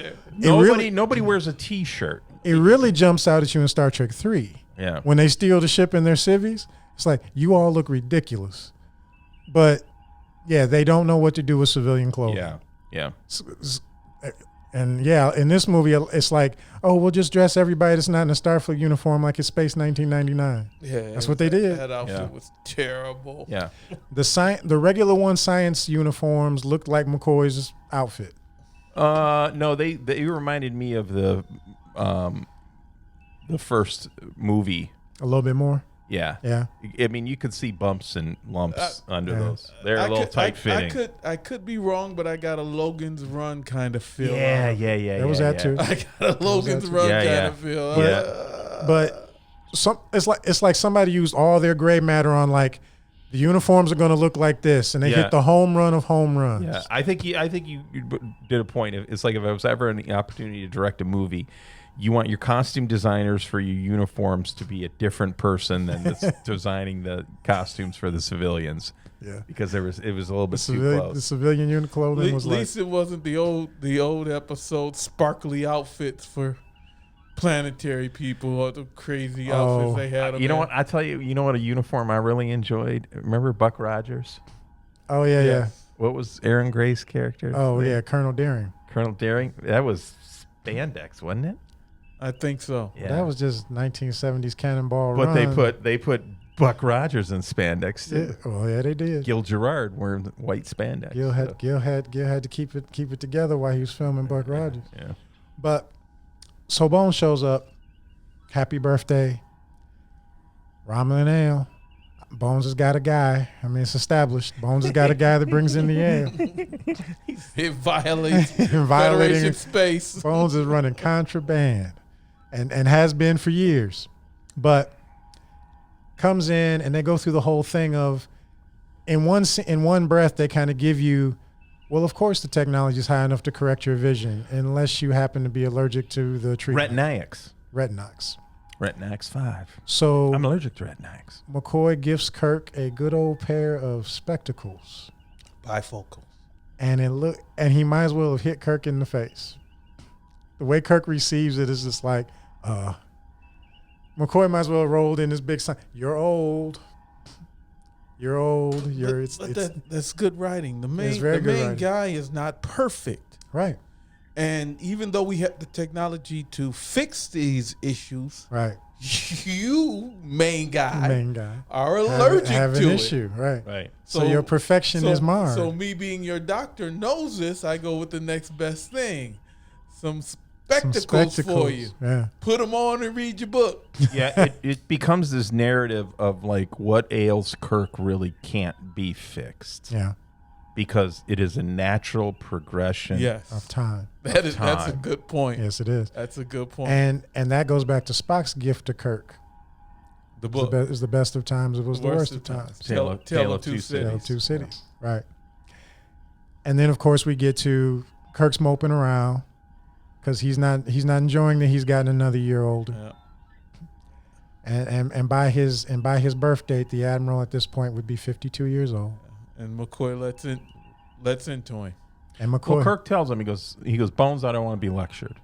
Nobody wears a T-shirt. It really jumps out at you in Star Trek 3 Yeah. when they steal the ship in their civvies. It's like you all look ridiculous, but yeah, they don't know what to do with civilian clothing. Yeah. Yeah. And yeah, in this movie, it's like, oh, we'll just dress everybody that's not in a Starfleet uniform like it's Space 1999. Yeah, That's what they did. That outfit Yeah. was terrible. Yeah. The regular science uniforms looked like McCoy's outfit. No, they reminded me of the first movie. A little bit more. Yeah. Yeah. I mean, you could see bumps and lumps under yeah. those. They're a little tight fitting. I could be wrong, but I got a Logan's Run kind of feel. Yeah. There was that too. I got a Logan's Run Yeah, kind yeah. of feel. But it's like somebody used all their gray matter on like the uniforms are going to look like this, and they Yeah. hit the home run of home runs. Yeah, I think you did a point. It's like if I was ever in the opportunity to direct a movie, you want your costume designers for your uniforms to be a different person than that's designing the costumes for the civilians. Yeah. Because it was a little bit too The close. civilian unit clothing At was like, least it wasn't the old episode sparkly outfits for planetary people or the crazy outfits they had. You know what? I tell you, you know what a uniform I really enjoyed? Remember Buck Rogers? oh yeah, Yes. What was Aaron Gray's character? yeah. Oh yeah, Colonel Deering. Colonel Daring? That was spandex, wasn't it? I think so. Yeah. That was just 1970s cannonball But run. they put Buck Rogers in spandex too. Yeah, well, yeah, they did. Gil Gerard wearing white spandex. Gil had so, to keep it together while he was filming Buck Rogers. yeah. But so Bones shows up. Happy birthday, Romulan ale. Bones has got a guy. I mean, it's established. Bones has got a guy that brings in the ale. It violates Violating Federation space. Bones is running contraband, and has been for years, but comes in and they go through the whole thing of in one breath they kind of give you, well, of course the technology is high enough to correct your vision unless you happen to be allergic to the treatment. Retinox. Retinox 5. So I'm allergic to Retinox. McCoy gifts Kirk a good old pair of spectacles, Bifocal. and he might as well have hit Kirk in the face. The way Kirk receives it is just like, McCoy might as well have rolled in this big sign. You're old. You're old. That's good writing. The main writing. guy is not perfect. Right. And even though we have the technology to fix these issues, Right. you, main guy, are have allergic an to issue. Right. Right. So your perfection is marred. So me being your doctor knows this. I go with the next best thing. Some spectacles for you. Yeah. Put them on and read your book. Yeah, it becomes this narrative of like what ails Kirk really can't be fixed. Yeah. Because it is a natural progression. Yes. Of time. That's a good point. Yes, it is. That's a good point. And that goes back to Spock's gift to Kirk. The book It was the best of times. It was the worst of times. Tale of Two Cities. Tale of Two Cities. Right. And then of course we get to Kirk's moping around because he's not enjoying that he's gotten another year older. Yeah. And by his birth date, the Admiral at this point would be 52 years old. And McCoy lets into him. And McCoy, Well, Kirk tells him, he goes, Bones, I don't want to be lectured.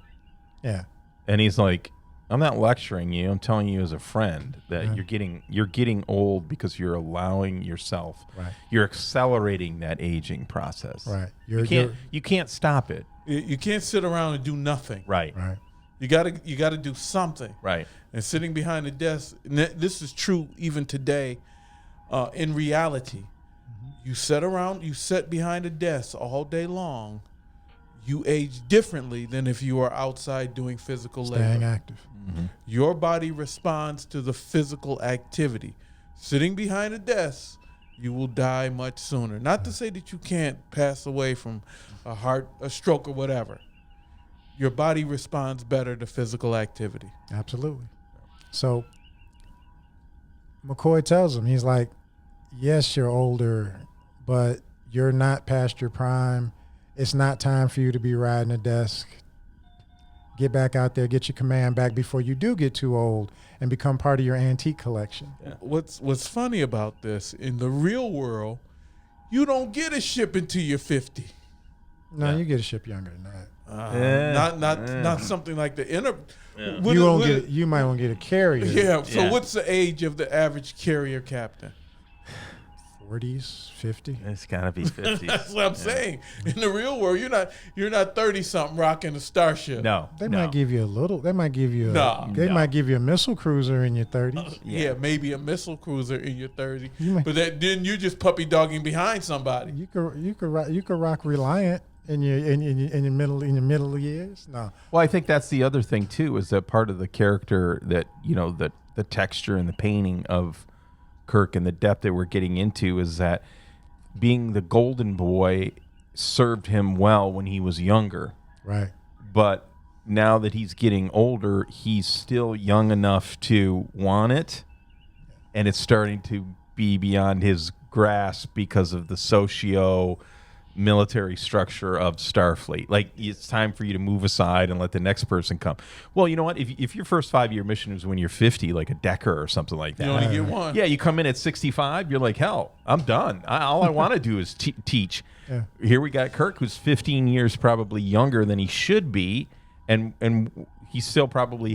yeah, And he's like, I'm not lecturing you. I'm telling you as a friend that you're getting old because you're allowing yourself. Right. You're accelerating that aging process. right. You can't stop it. You can't sit around and do nothing. Right. Right. You gotta do something. Right. And sitting behind the desk, and this is true even today. In reality, you sit behind a desk all day long. You age differently than if you are outside doing physical Staying labor. active. Mm-hmm. Your body responds to the physical activity. Sitting behind a desk, you will die much sooner. Not to say that you can't pass away from a stroke or whatever. Your body responds better to physical activity. Absolutely. So McCoy tells him, he's like, yes, you're older, but you're not past your prime. It's not time for you to be riding a desk. Get back out there, get your command back before you do get too old and become part of your antique collection. Yeah. What's funny about this, in the real world, you don't get a ship until you're 50. No, Yeah. you get a ship younger than that. Not something like the inner. Yeah. You might want to get a carrier. Yeah. So Yeah. what's the age of the average carrier captain? 40s, 50. It's gotta be 50s. That's what I'm saying. In the real world, you're not 30 something rocking a starship. No. They no. might give you a little. They might give you a. No. They No. might give you a missile cruiser in your 30s. Yeah, maybe a missile cruiser in your 30s. You might- But then you're just puppy dogging behind somebody. You could rock Reliant in your middle years. No. Well, I think that's the other thing too, is that part of the character that, the texture and the painting of Kirk and the depth that we're getting into is that being the golden boy served him well when he was younger. Right. But now that he's getting older, he's still young enough to want it. And it's starting to be beyond his grasp because of the military structure of Starfleet. Like, it's time for you to move aside and let the next person come. Well, you know what? If your first 5-year mission is when you're 50, like a Decker or something like that. You only get one. Yeah, you come in at 65, you're like, hell, I'm done. All I want to do is teach. Yeah. Here we got Kirk, who's 15 years probably younger than he should be, and he still probably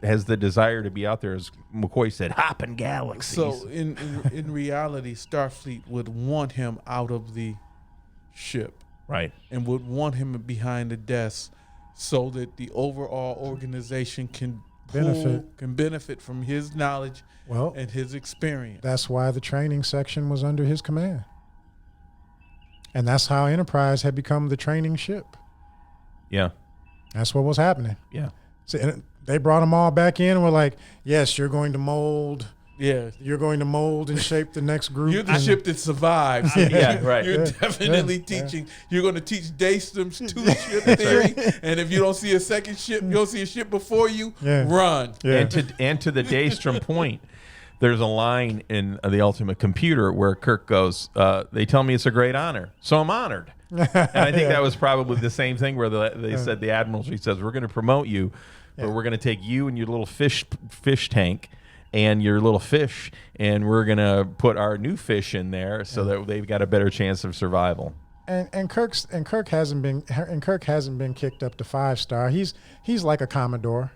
has the desire to be out there, as McCoy said, hopping galaxies. So in reality, Starfleet would want him out of the ship. Right. And would want him behind the desk so that the overall organization can benefit from his knowledge and his experience. That's why the training section was under his command. And that's how Enterprise had become the training ship. Yeah. That's what was happening. Yeah. So they brought them all back in and were like, yes, you're going to mold. Yeah. You're going to mold and shape the next group. You're the ship that survives. Yeah, right. You're definitely teaching. You're going to teach Daystrom's two-ship theory. And if you don't see a second ship, you don't see a ship before you, run. Yeah. And to the Daystrom point, there's a line in The Ultimate Computer where Kirk goes, they tell me it's a great honor, so I'm honored. And I think that was probably the same thing where they said the Admiralty says, we're going to promote you, but we're going to take you and your little fish tank and your little fish, and we're going to put our new fish in there so that they've got a better chance of survival. And Kirk hasn't been kicked up to 5-star. He's like a Commodore,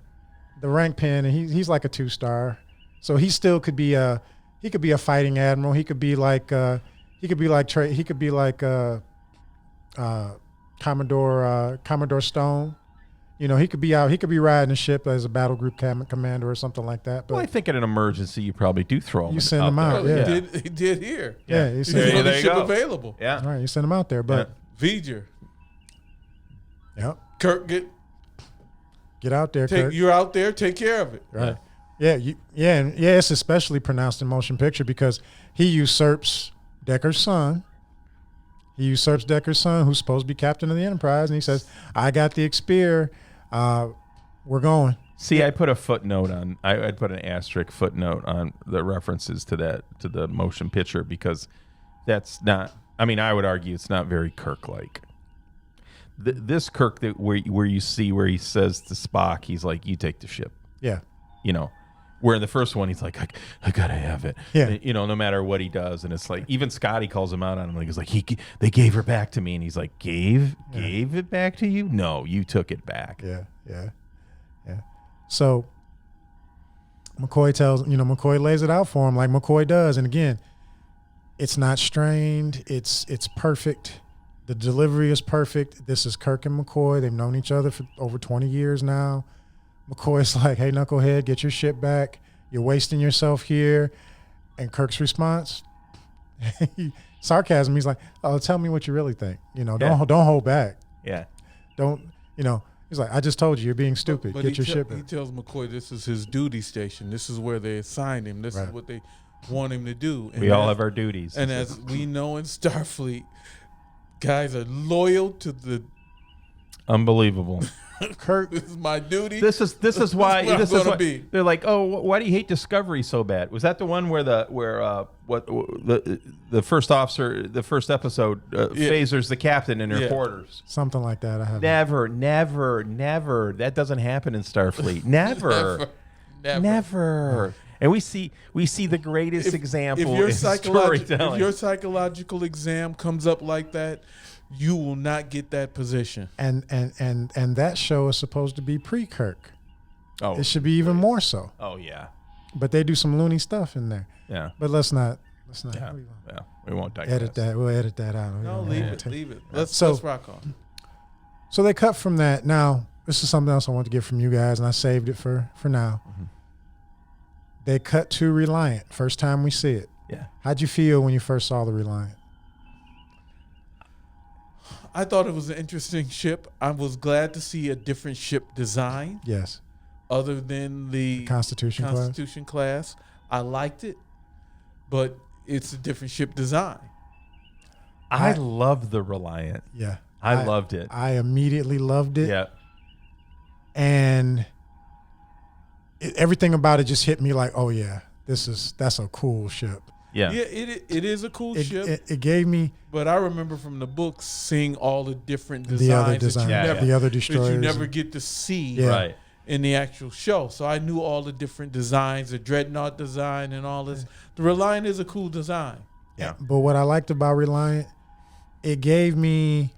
the rank pen, and he's like a 2-star. So he still could be a fighting admiral. He could be like Commodore Stone. You know, he could be riding a ship as a battle group commander or something like that. But Well, I think in an emergency, you probably do throw them. You send them out, there. yeah. He did here. yeah, He's send the them, only there you ship go. available. Yeah. all right, you send them out there. But V'ger. yep, Kirk, get out there, Kirk. you're out there. Take care of it. Right. And it's especially pronounced in motion picture because he usurps Decker's son. He usurps Decker's son, who's supposed to be captain of the Enterprise, and he says, "I got the Expeer. We're going." See, I put a footnote on. I'd put an asterisk footnote on the references to the motion picture because that's not. I mean, I would argue it's not very Kirk-like. This Kirk where you see where he says to Spock, he's like, "You take the ship." Yeah. You know, Where in the first one, he's like, I gotta have it. Yeah. You know, no matter what he does. And it's like, even Scotty calls him out on him. Like, he's like, they gave her back to me. And he's like, gave it back to you? No, you took it back. Yeah. So McCoy lays it out for him like McCoy does. And again, it's not strained. It's perfect. The delivery is perfect. This is Kirk and McCoy. They've known each other for over 20 years now. McCoy's like, hey, knucklehead, get your shit back. You're wasting yourself here. And Kirk's response, sarcasm. He's like, oh, tell me what you really think. Don't hold back. Yeah. Don't. He's like, I just told you, you're being stupid. But get your shit back. He tells McCoy this is his duty station. This is where they assigned him. This is what they want him to do. And we all have our duties. And as we know in Starfleet, guys are loyal to the. Unbelievable. Kirk, this is my duty. This is why be. They're like, oh, why do you hate Discovery so bad? Was that the one where the first officer, the first episode, phasers the captain in her quarters? Something like that. I have never. That doesn't happen in Starfleet. Never. And we see the greatest example in storytelling. If your psychological exam comes up like that, you will not get that position. And that show is supposed to be pre-Kirk. Oh, it should be even more so. Oh yeah. But they do some loony stuff in there. Yeah. But let's not. Yeah. We won't digress. Edit that. We'll edit that out. No, leave it. Let's rock on. So they cut from that. Now, this is something else I want to get from you guys, and I saved it for now. Mm-hmm. They cut to Reliant. First time we see it. Yeah. How'd you feel when you first saw the Reliant? I thought it was an interesting ship. I was glad to see a different ship design. Yes. Other than the Constitution class. I liked it, but it's a different ship design. I love the Reliant. Yeah. I loved it. I immediately loved it. Yeah. And everything about it just hit me like, oh yeah, that's a cool ship. Yeah. Yeah, it is a cool ship. It gave me. But I remember from the books seeing all the different designs the other destroyers that you never get to see right in the actual show. So I knew all the different designs, the Dreadnought design and all this. The Reliant is a cool design. Yeah. But what I liked about Reliant, it gave me.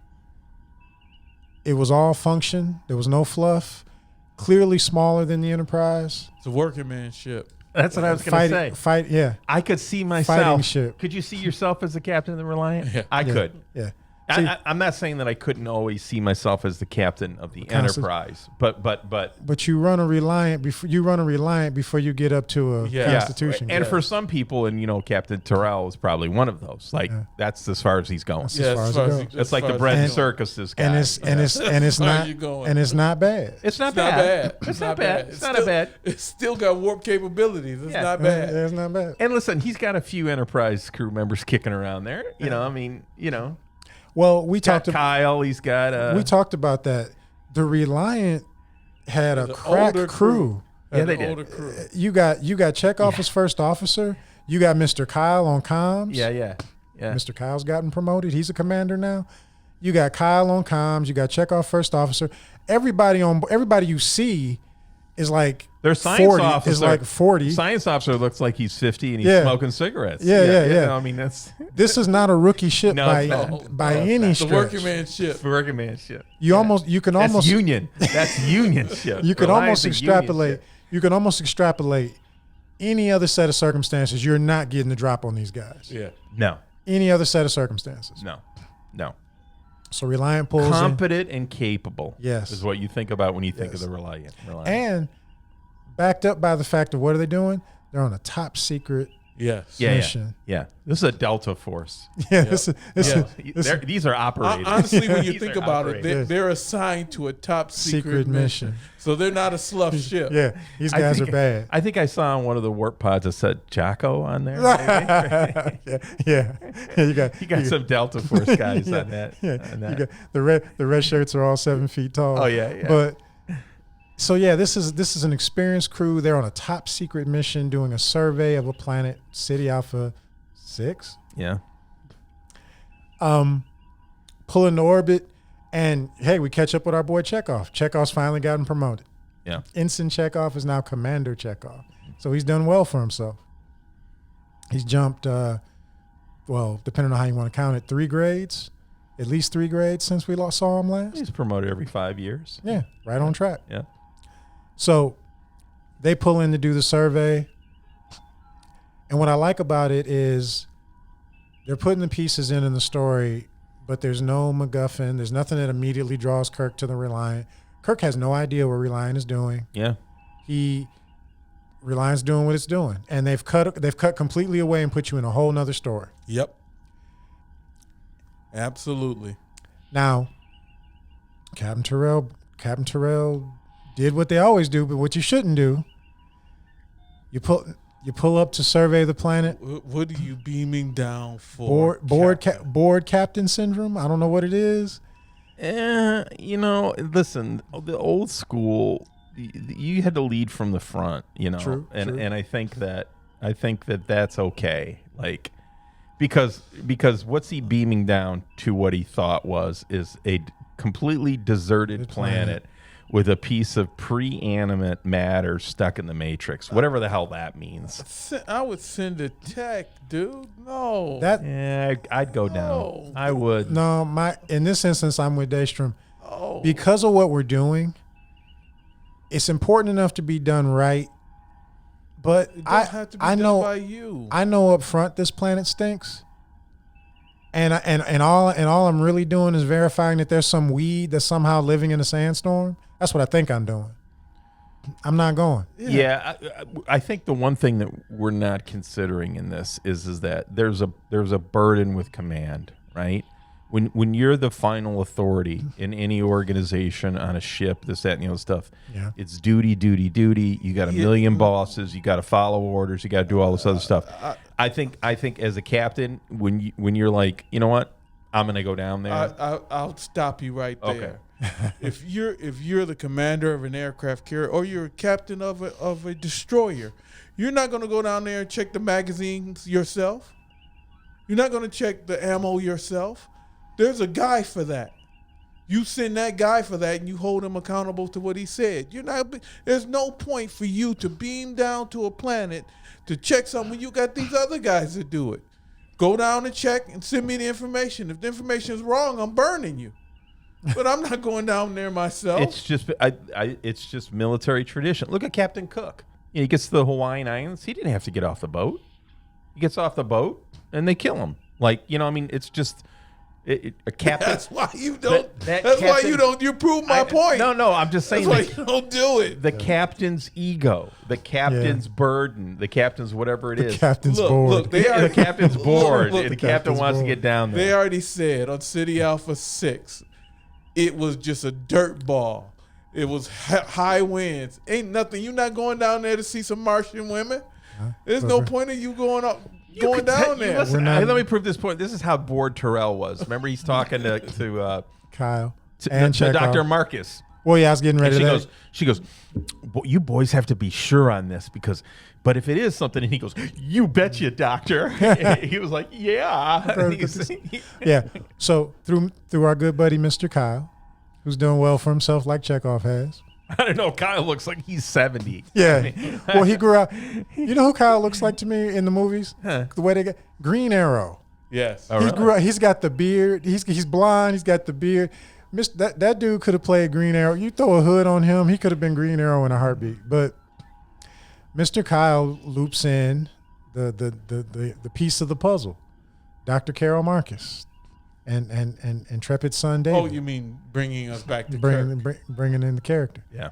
It was all function. There was no fluff. Clearly smaller than the Enterprise. It's a working man ship. That's what I was going to say. Yeah. I could see myself. Fighting ship. Could you see yourself as the captain of the Reliant? Yeah. I could. Yeah. I'm not saying that I couldn't always see myself as the captain of the Enterprise, but you run a Reliant before you get up to a Constitution. And for some people, and Captain Terrell is probably one of those. Like that's as far as he's going. It's like the bread circuses guy. And it's not bad. It's not bad. It's not bad. It's not bad. It's still got warp capabilities. It's not bad. It's not bad. And listen, he's got a few Enterprise crew members kicking around there. Well, we talked about Kyle. He's got. We talked about that. The Reliant had a crack crew. Yeah, they did. You got Chekhov as first officer. You got Mr. Kyle on comms. Yeah. Mr. Kyle's gotten promoted. He's a commander now. You got Kyle on comms. You got Chekhov first officer. Everybody you see is like their science 40, officer is like 40. Science officer looks like he's 50 and he's smoking cigarettes. Yeah. I mean, this is not a rookie ship by any stretch. The working man ship. Working man ship. That's union. That's union ship. You can almost extrapolate. You can almost extrapolate any other set of circumstances. You're not getting the drop on these guys. Yeah. No. Any other set of circumstances. No. So Reliant pulls competent and capable. Yes. Is what you think about when you think of the Reliant. And backed up by the fact of what are they doing? They're on a top secret mission. Yeah. This is a Delta Force. Yeah. These are operators. Honestly, when you think about it, they're assigned to a top secret mission. So they're not a slough ship. Yeah. These guys are bad. I think I saw on one of the warp pods that said Jocko on there. Yeah. You got some Delta Force guys on that. Yeah. You got the red shirts are all 7 feet tall. Oh yeah. But so this is an experienced crew. They're on a top secret mission doing a survey of a planet, City Alpha 6. Yeah. Pull into orbit, and hey, we catch up with our boy Chekhov. Chekhov's finally gotten promoted. Yeah. Ensign Chekhov is now Commander Chekhov. So he's done well for himself. He's jumped, well, depending on how you want to count it, 3 grades, at least 3 grades since we saw him last. He's promoted every 5 years. Yeah, right on track. Yeah. So they pull in to do the survey. And what I like about it is they're putting the pieces in the story, but there's no MacGuffin. There's nothing that immediately draws Kirk to the Reliant. Kirk has no idea what Reliant is doing. Yeah. Reliant's doing what it's doing. And they've cut completely away and put you in a whole nother story. Yep. Absolutely. Now, Captain Terrell did what they always do, but what you shouldn't do. You pull up to survey the planet. What are you beaming down for? Board captain syndrome. I don't know what it is. Listen, the old school, you had to lead from the front, True. And I think that that's okay. Like, because what's he beaming down to? What he thought is a completely deserted planet with a piece of pre-animate matter stuck in the Matrix, whatever the hell that means. I would send a tech, dude. No. I'd go down. I would. No, in this instance, I'm with Daystrom. Oh. Because of what we're doing, it's important enough to be done right. But It don't have to be I done know by you. I know up front this planet stinks. And all I'm really doing is verifying that there's some weed that's somehow living in a sandstorm. That's what I think I'm doing. I'm not going. Yeah, I think the one thing that we're not considering in this is that there's a burden with command, right? When you're the final authority in any organization on a ship, this, that, and the other stuff, it's duty. You got a million bosses. You got to follow orders. You got to do all this other stuff. I think as a captain, when you're like, you know what, I'm gonna go down there. I'll stop you right there. If you're the commander of an aircraft carrier or you're a captain of a destroyer, you're not gonna go down there and check the magazines yourself. You're not gonna check the ammo yourself. There's a guy for that. You send that guy for that and you hold him accountable to what he said. There's no point for you to beam down to a planet to check something when you got these other guys that do it. Go down and check and send me the information. If the information is wrong, I'm burning you. But I'm not going down there myself. It's just military tradition. Look at Captain Cook. He gets to the Hawaiian Islands. He didn't have to get off the boat. He gets off the boat and they kill him. It's just a captain. That's why you don't. Why you don't. You prove my point. No. I'm just saying. That's why you don't do it. The captain's ego, the captain's burden, the captain's whatever it is. The captain's board. Look, the captain's board. Look, the captain wants to get down there. They already said on City Alpha 6, it was just a dirt ball. It was high winds. Ain't nothing. You're not going down there to see some Martian women. There's no point of you going down there. Listen, let me prove this point. This is how bored Terrell was. Remember, he's talking to Kyle and to Dr. Marcus. Well, yeah, I was getting ready to She goes, well, you boys have to be sure on this but if it is something, and he goes, you betcha, doctor. He was like, yeah. Yeah. So through our good buddy, Mr. Kyle, who's doing well for himself like Chekhov has. I don't know. Kyle looks like he's 70. Yeah. Well, he grew up. You know who Kyle looks like to me in the movies? Huh. The way they got Green Arrow. Yes. Grew up. He's got the beard. He's blind. He's got the beard. That dude could have played Green Arrow. You throw a hood on him, he could have been Green Arrow in a heartbeat. But Mr. Kyle loops in the piece of the puzzle. Dr. Carol Marcus and Intrepid son David. Oh, you mean bringing us back to bringing in the character. Yeah.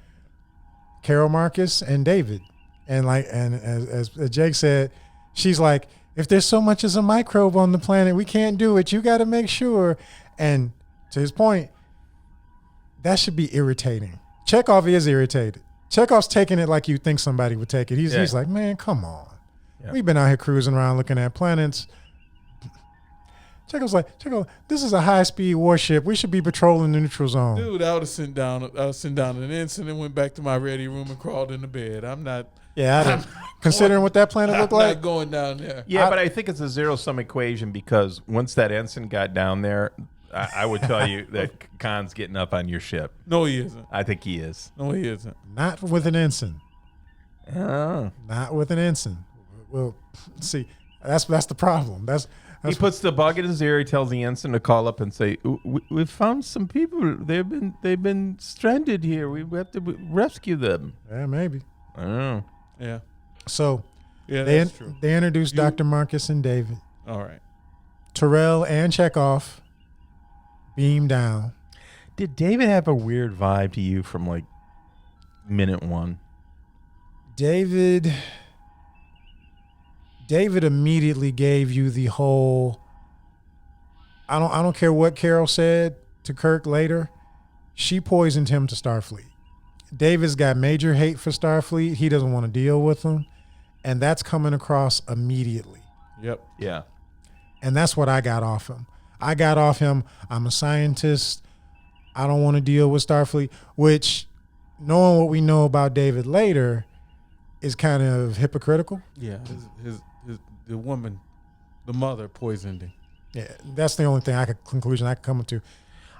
Carol Marcus and David. And as Jake said, she's like, if there's so much as a microbe on the planet, we can't do it. You got to make sure. And to his point, that should be irritating. Chekhov is irritated. Chekhov's taking it like you think somebody would take it. He's like, man, come on. Yeah. We've been out here cruising around looking at planets. Chekhov's like, this is a high-speed warship. We should be patrolling the neutral zone. Dude, I would have sent down an ensign and went back to my ready room and crawled into bed. I'm not. Yeah, considering what that planet looked like. I'm not going down there. Yeah, but I think it's a zero-sum equation because once that ensign got down there, I would tell you that Khan's getting up on your ship. No, he isn't. I think he is. No, he isn't. Not with an ensign. Oh. Not with an ensign. Well, see, that's the problem. He puts the bug in his ear. He tells the ensign to call up and say, "We've found some people. They've been stranded here. We have to rescue them." Yeah, maybe. I don't know. Yeah. So That's true. they introduced Dr. Marcus and David. All right. Terrell and Chekhov beam down. Did David have a weird vibe to you from like minute one? David immediately gave you the whole I don't care what Carol said to Kirk later. She poisoned him to Starfleet. David's got major hate for Starfleet. He doesn't want to deal with them. And that's coming across immediately. Yep. Yeah. And that's what I got off him. I got off him, I'm a scientist. I don't want to deal with Starfleet, which, knowing what we know about David later, is kind of hypocritical. Yeah. The woman, the mother, poisoned him. Yeah, that's the only conclusion I could come to.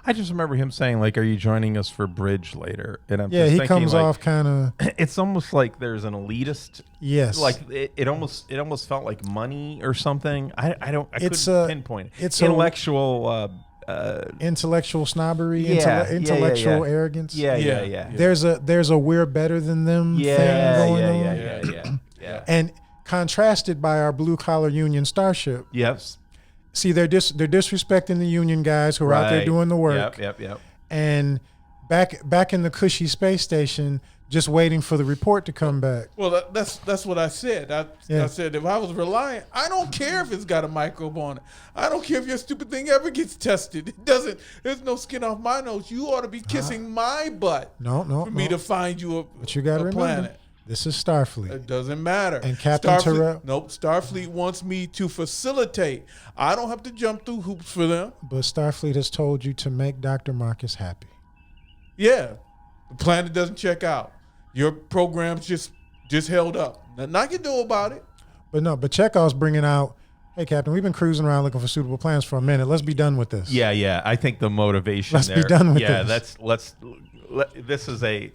I just remember him saying, like, "Are you joining us for bridge later?" And I'm Yeah, just he thinking, comes like, off kind of. It's almost like there's an elitist. Yes. Like it almost felt like money or something. I It's couldn't pinpoint it. it's intellectual. Intellectual snobbery, Yeah, intellectual yeah. arrogance. Yeah. There's a we're better than them thing going on. Yeah. And contrasted by our blue collar Union starship. Yes. See, they're disrespecting the Union guys who are out there doing the work. Yep. And back in the cushy space station, just waiting for the report to come back. Well, that's what I said. I said if I was Reliant, I don't care if it's got a microbe on it. I don't care if your stupid thing ever gets tested. It doesn't. There's no skin off my nose. You ought to be kissing my butt. No. For me to find you But you got to remember, planet. this is Starfleet. It doesn't matter. And Captain Terrell. Nope. Starfleet wants me to facilitate. I don't have to jump through hoops for them. But Starfleet has told you to make Dr. Marcus happy. Yeah. The planet doesn't check out. Your program's just held up. Nothing I can do about it. But Chekhov's bringing out, hey, Captain, we've been cruising around looking for suitable plans for a minute. Let's be done with this. Yeah. I think the motivation Let's there. be done with this. this. This is a.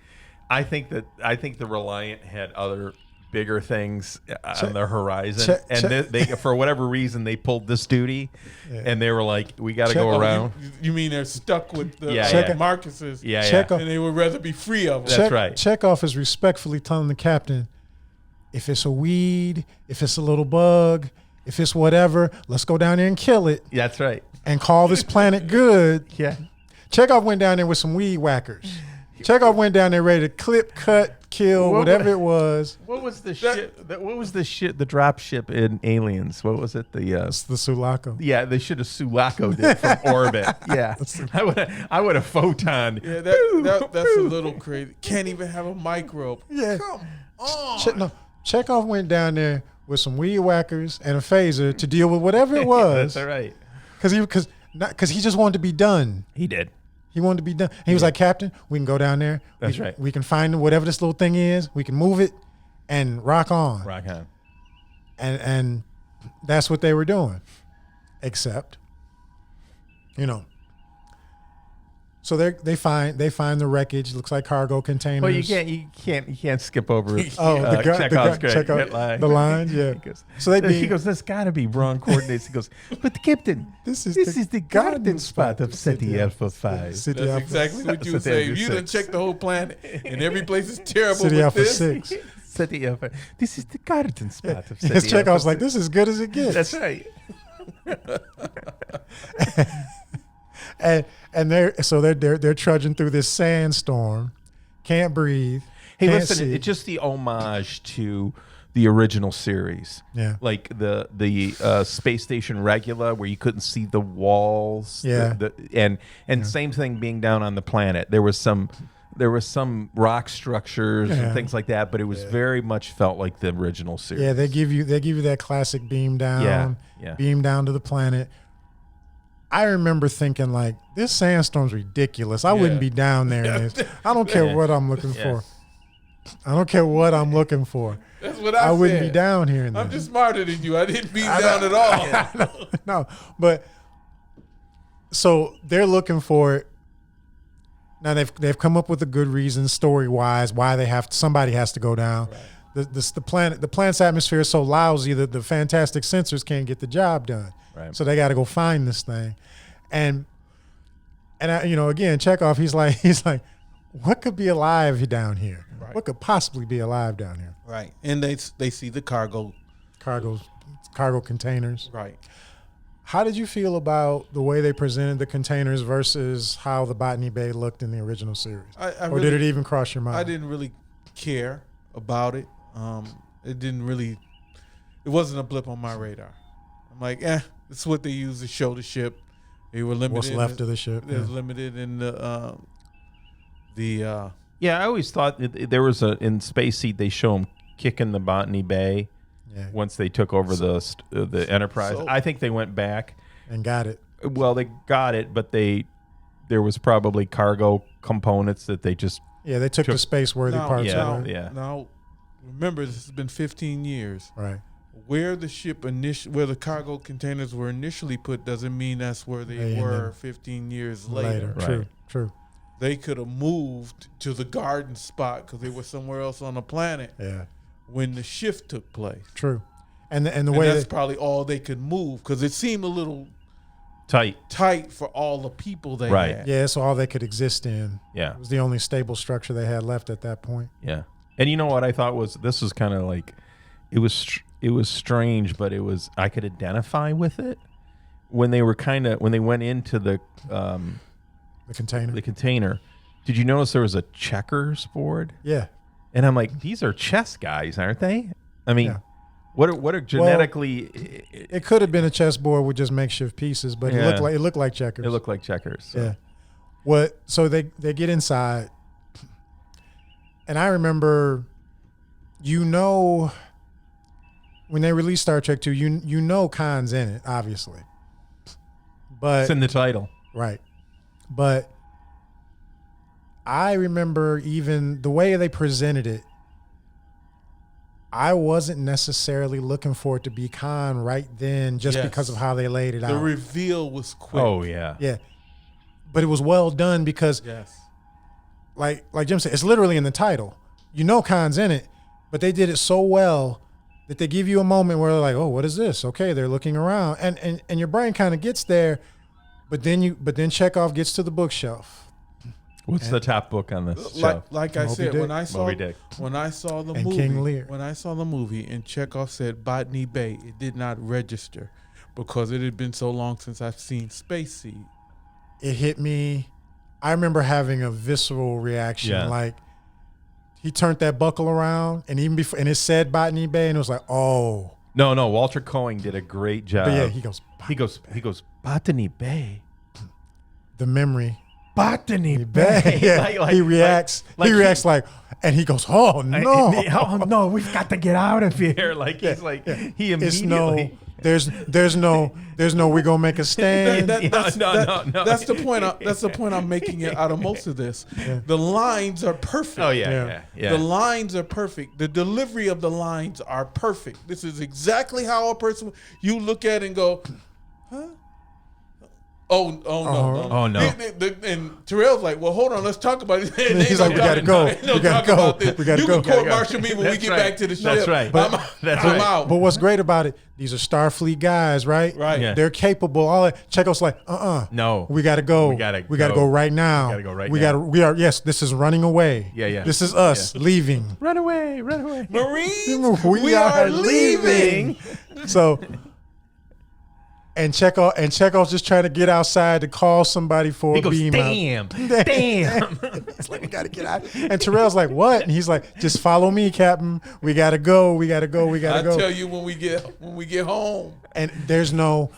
I think the Reliant had other bigger things on the horizon, they for whatever reason they pulled this duty, and they were like, we got to go around. You mean they're stuck with the Marcuses? Yeah. And they would rather be free of them. That's right. Chekhov is respectfully telling the captain, if it's a weed, if it's a little bug, if it's whatever, let's go down there and kill it. That's right. And call this planet good. Yeah. Chekhov went down there with some weed whackers. Chekhov went down there ready to clip, cut, kill, whatever it was. What was the ship? What was the ship? The drop ship in Aliens? What was it? It's the Sulaco. Yeah, they should have Sulaco'd it from orbit. Yeah, I would have photoned. Yeah, that's a little crazy. Can't even have a microbe. Yeah, come on. Chekhov went down there with some weed whackers and a phaser to deal with whatever it was. That's all right. Because he just wanted to be done. He did. He wanted to be done. He was like, Captain, we can go down there. That's right. We can find whatever this little thing is. We can move it and rock on. Rock on. And that's what they were doing. Except, so they find the wreckage. Looks like cargo containers. Well, you can't skip over. Chekhov's line. The lines, yeah. He goes, there's got to be wrong coordinates. He goes, but Captain, this is the garden spot of Ceti Alpha 5. That's exactly what you were saying. You done check the whole planet, and every place is terrible. Ceti with Alpha this. 6. Ceti Alpha. This is the garden spot of Ceti His Alpha. Chekhov's like, this is as good as it gets. That's right. And they're trudging through this sandstorm, can't breathe. Hey, can't listen, see. it's just the homage to the original series. Yeah. Like the space station Regula, where you couldn't see the walls. Yeah. And same thing being down on the planet. There was some rock structures and things like that, but it was very much felt like the original series. Yeah, they give you that classic beam down, beam down to the planet. I remember thinking, like, this sandstorm's ridiculous. I wouldn't be down there in this. I don't care what I'm looking for. I don't care what I'm looking for. That's what I said. I wouldn't be down here in this. I'm just smarter than you. I didn't beam down at all. No, but so they're looking for it. Now they've come up with a good reason story wise why somebody has to go down. Right. the planet's atmosphere is so lousy that the fantastic sensors can't get the job done. Right. So they got to go find this thing, and I, again, Chekhov, he's like, what could be alive down here? Right. What could possibly be alive down here? Right. And they see the cargo containers. Right. How did you feel about the way they presented the containers versus how the Botany Bay looked in the original series? Or did it even cross your mind? I didn't really care about it. It wasn't a blip on my radar. I'm like, this is what they used to show the ship. They were limited. What's left of the ship? It was limited in the. Yeah, I always thought there was in Space Seed they show them kicking the Botany Bay. Yeah. Once they took over the Enterprise, I think they went back and got it. Well, they got it, but there was probably cargo components that they just they took the space-worthy parts out. Yeah. Now, remember, this has been 15 years. Right. Where the cargo containers were initially put doesn't mean that's where they were 15 years later. Right. True. They could have moved to the garden spot because they were somewhere else on the planet. Yeah. When the shift took place. True. And the way that's probably all they could move because it seemed a little tight for all the people they had. Yeah, that's all they could exist in. Yeah. It was the only stable structure they had left at that point. Yeah. And you know what I thought this was kind of like it was strange, but I could identify with it when they went into the container. Did you notice there was a checkers board? Yeah. And I'm like, these are chess guys, aren't they? I mean, what are genetically? Well, it could have been a chessboard with just makeshift pieces, but it looked like checkers. It looked like checkers. So. Yeah. So they get inside, and I remember, when they released Star Trek II, you know Khan's in it, obviously, but it's in the title, right? But I remember even the way they presented it, I wasn't necessarily looking for it to be Khan right then just because of how they laid it out. The reveal was quick. Oh, yeah. Yeah. But it was well done because, like Jim said, it's literally in the title. You know Khan's in it, but they did it so well that they give you a moment where they're like, oh, what is this? Okay, they're looking around. And your brain kind of gets there, but then Chekhov gets to the bookshelf. What's the top book on this show? Like I said, when I saw the movie, King Lear. When I saw the movie and Chekhov said Botany Bay, it did not register because it had been so long since I've seen Space Seed. It hit me. I remember having a visceral reaction, like he turned that buckle around, and even before, and it said Botany Bay, and it was like, oh. No, Walter Coing did a great job. But yeah, he goes Botany Bay. The memory. Botany Bay. Yeah. He reacts. And he goes, "Oh no! Oh no! We've got to get out of here!" He immediately. There's no. We're gonna make a stand. That's the point. That's the point I'm making out of most of this. Yeah. The lines are perfect. Oh yeah. The lines are perfect. The delivery of the lines are perfect. This is exactly how a person you look at and go, huh? Oh no! And Terrell's like, well, hold on, let's talk about it. He's like, we gotta go. We gotta go. You can court-martial me when we get back to the ship. That's right. I'm out. But what's great about it? These are Starfleet guys, right? Right. Yeah. They're capable. All that. Chekhov's like, no, we gotta go. We gotta go right now. We gotta go right now. We are. Yes, this is running away. Yeah. This is us leaving. Run away. Marines, we are leaving. So. And Chekhov's just trying to get outside to call somebody for a beam. Damn. It's like, we got to get out. And Terrell's like, what? And he's like, just follow me, Captain. We got to go. I'll tell you when we get home. And there's no,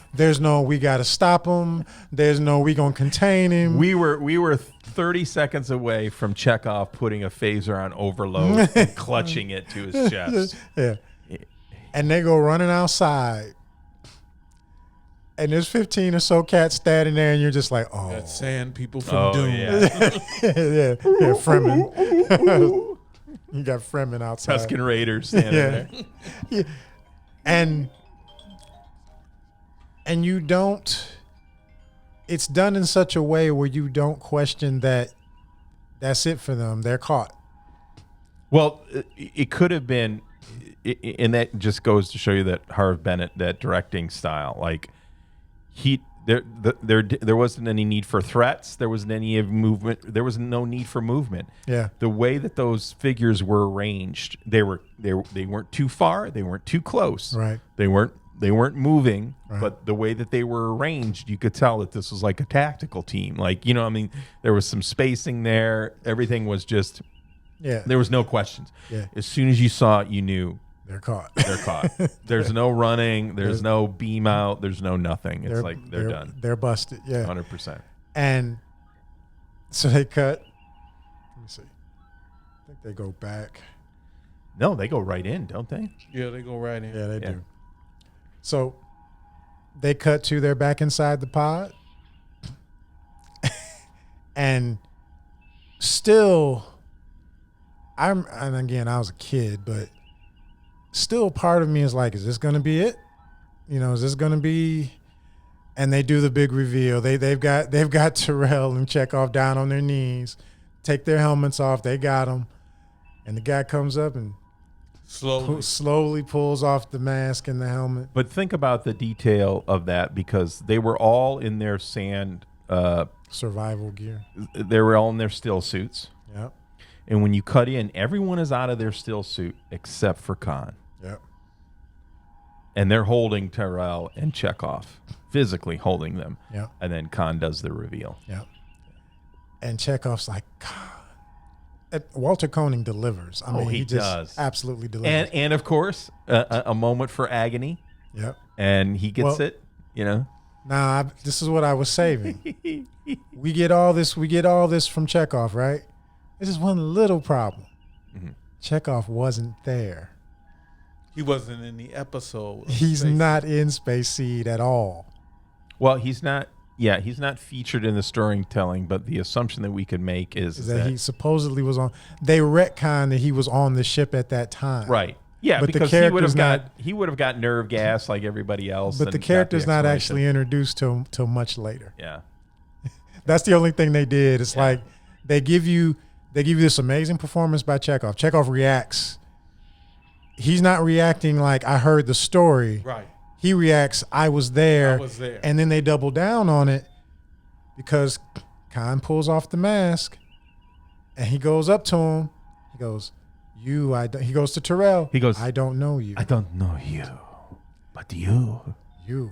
we got to stop him. There's no, we going to contain him. We were 30 seconds away from Chekhov putting a phaser on overload and clutching it to his chest. Yeah. And they go running outside. And there's 15 or so cats standing there, and you're just like, oh. That's sand people from Doom. Yeah, Fremen. You got Fremen outside. Tusken Raiders standing there. Yeah. And you don't, it's done in such a way where you don't question that that's it for them. They're caught. Well, it could have been and that just goes to show you that Harv Bennett, that directing style, like there wasn't any need for threats. There wasn't any movement. There was no need for movement. Yeah. The way that those figures were arranged, they weren't too far. They weren't too close. Right. They weren't moving. Right. But the way that they were arranged, you could tell that this was like a tactical team. Like, I mean, there was some spacing there. Everything was just. Yeah. There was no questions. Yeah. As soon as you saw it, you knew. They're caught. They're caught. There's no running. There's no beam out. There's no nothing. It's like they're done. They're busted. Yeah. 100%. And so they cut. Let me see. I think they go back. No, they go right in, don't they? Yeah, they go right in. Yeah, they do. So they cut to they're back inside the pod. And still, and again, I was a kid, but still part of me is like, is this going to be it? Is this going to be? And they do the big reveal. They've got Terrell and Chekhov down on their knees, take their helmets off. They got them, and the guy comes up and slowly pulls off the mask and the helmet. But think about the detail of that, because they were all in their survival gear. They were all in their still suits. Yep. And when you cut in, everyone is out of their still suit except for Khan. Yep. And they're holding Terrell and Chekhov, physically holding them. Yep. And then Khan does the reveal. Yep. And Chekhov's like, God. Walter Koenig delivers. I mean, he just does. Absolutely delivers. And of course, a moment for agony. Yep. And he gets it, Nah, this is what I was saving. We get all this from Chekhov, right? This is one little problem. Mm-hmm. Chekhov wasn't there. He wasn't in the episode. He's not in Space Seed at all. Well, he's not. Yeah, he's not featured in the storytelling, but the assumption that we could make is that he supposedly was on. They retconned that he was on the ship at that time. Right. Yeah, but because he would have got nerve gas like everybody else. But the character's not actually introduced till much later. Yeah. That's the only thing they did. It's like they give you this amazing performance by Chekhov. Chekhov reacts. He's not reacting like I heard the story. Right. He reacts, I was there. I was there. And then they double down on it because Khan pulls off the mask and he goes up to him. He goes, he goes to Terrell. He goes, I don't know you. I don't know you, but you. You.